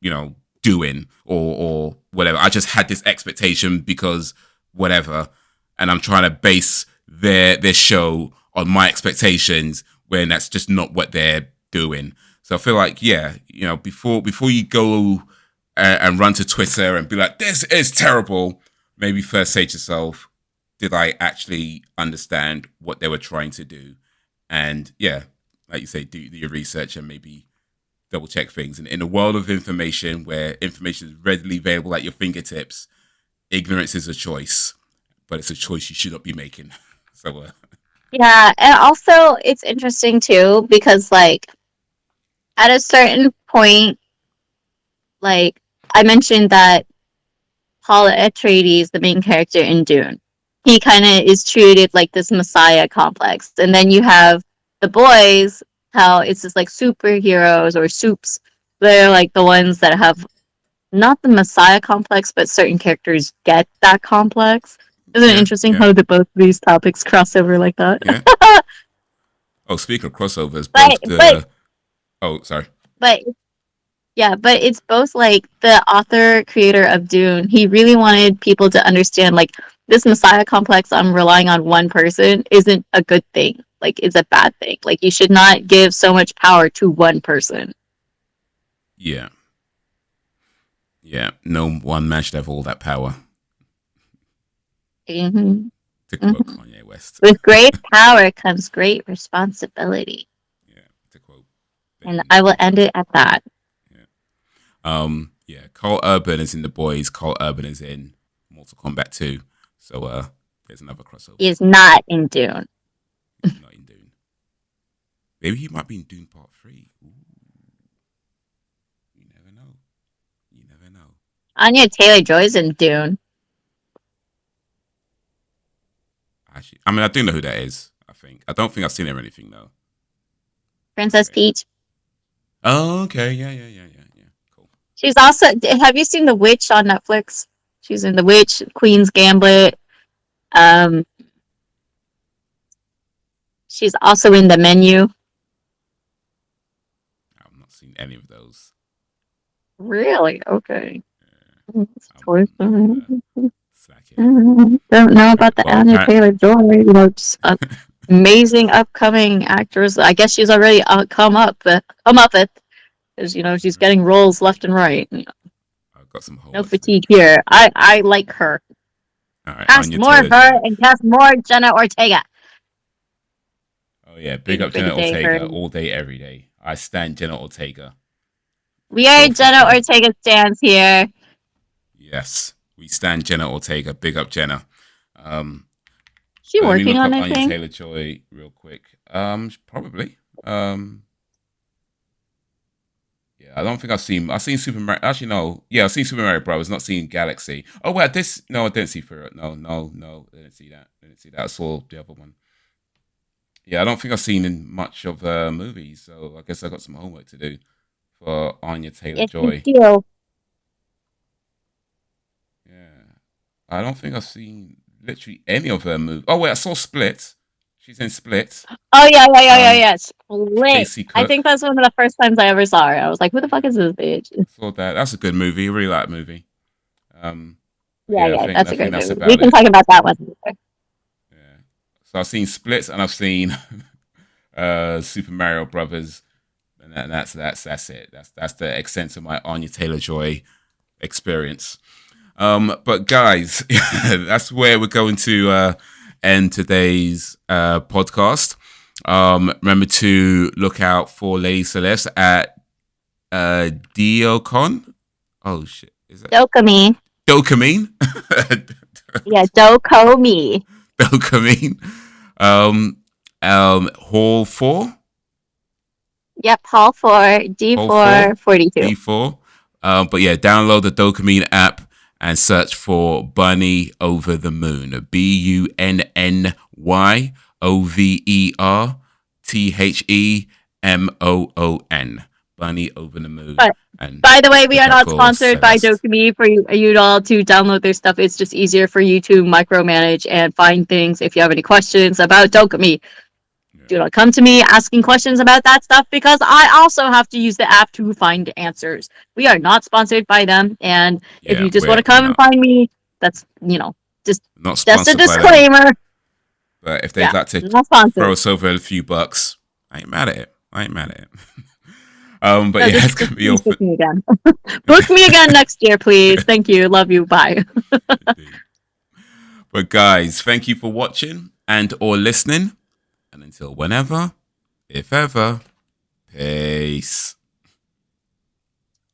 you know, doing or whatever? I just had this expectation because whatever, and I'm trying to base their show on my expectations when that's just not what they're doing. So I feel like, yeah, you know, before you go and run to Twitter and be like, this is terrible, maybe first say to yourself, did I actually understand what they were trying to do? And yeah, like you say, do your research and maybe double check things. And in a world of information where information is readily available at your fingertips, ignorance is a choice, but it's a choice you should not be making. So, Yeah, and also it's interesting too because like at a certain point, like I mentioned that Paul Atreides, the main character in Dune, he kind of is treated like this messiah complex, and then you have the boys, how it's just like superheroes or soups. They're like the ones that have not the messiah complex, but certain characters get that complex. Isn't it yeah, interesting yeah, how the both these topics cross over like that? yeah. Oh, speaking of crossovers, but both but the. Oh, sorry. but yeah, but it's both like the author creator of Dune. He really wanted people to understand like this messiah complex on relying on one person isn't a good thing. Like it's a bad thing. Like you should not give so much power to one person. Yeah, yeah. No one man should have all that power. Hmm. To quote Mhm. Kanye West. With great power comes great responsibility. Yeah, to quote And Bane I will from end it at that. yeah. Yeah, Cole Urban is in The Boys. Cole Urban is in Mortal Kombat 2. So there's another crossover. He is not in Dune. He's not in Dune. Maybe he might be in Dune Part 3. Ooh, you never know. You never know. Anya Taylor-Joy's in Dune. Actually, I mean, I do know who that is. I think I don't think I've seen her or anything though. Princess Okay. Peach. Oh, okay. Yeah. Cool. She's also. Have you seen The Witch on Netflix? She's in The Witch, Queen's Gambit. Um, she's also in The Menu. I've not seen any of those. Really? Okay. Yeah, I'm gonna Don't slack it. know about the Well, Anya Taylor-Joy. Just amazing upcoming actress. I guess she's already come up with, because she's getting roles left and right. I've got some No homework to do. fatigue here. I like her. All right, Cast Anya more of Taylor her Joy. and cast more Jenna Ortega. Oh yeah, big Waiting up for the Jenna day her. Ortega all day, every day. I stand Jenna Ortega. We are Kill for Jenna Queen. Ortega stands here. Yes, we stand Jenna Ortega. Big up Jenna. She But let me working look on up Anya anything? Taylor Joy real quick. Probably. Yeah, I don't think I've seen Super Mario. Actually, no. Yeah, I've seen Super Mario Bros. Not seen Galaxy. Oh wait, this. No, I didn't see for it. No. I didn't see that. I saw the other one. Yeah, I don't think I've seen in much of movies, so I guess I got some homework to do for Anya Taylor Yes, you Joy. do. Yeah, I don't think I've seen literally any of her movies. Oh wait, I saw Split. She's in Split. Oh Um, yeah. Split. Casey I think Cook. that's one of the first times I ever saw her. I was like, who the Yeah, fuck is this bitch? I saw that. That's a good movie. I really like that movie. But yeah, Yeah, that's I a think great that's movie. We about can it. talk about that one. Yeah. So I've seen Splits and I've seen Super Mario Brothers, and that's it. That's the extent of my Anya Taylor Joy experience. But guys, that's where we're going to end today's podcast. Remember to look out for Lady Celeste at Diocon. Oh shit, is that Dokomi. Dokamine? Yeah, Dokomi. Dokamine. Um, Hall 4. Yep, Hall 4, Hall 4. D4, 42. D4. But yeah, download the Dokamine app and search for Bunny Over the Moon. BUNNYOVERTHEMOON. Bunny Over the Moon. But And by the way, we look are out not for sponsored by Celeste. Dokomi for you all to download their stuff. It's just easier for you to micromanage and find things. If you have any questions about Dokomi, Yeah, do not come to me asking questions about that stuff, because I also have to use the app to find answers. We are not sponsored by them, and if yeah, you just want to we're come and find me, that's just not just a sponsored by them. disclaimer. But if they'd Yeah, like to not throw sponsored. us over a few bucks, I ain't mad at it. But No, yeah, just it's gonna be all please for book me again. Book me again next year, please. Thank you. Love you. Bye. indeed. But guys, thank you for watching and or listening. And until whenever, if ever, peace.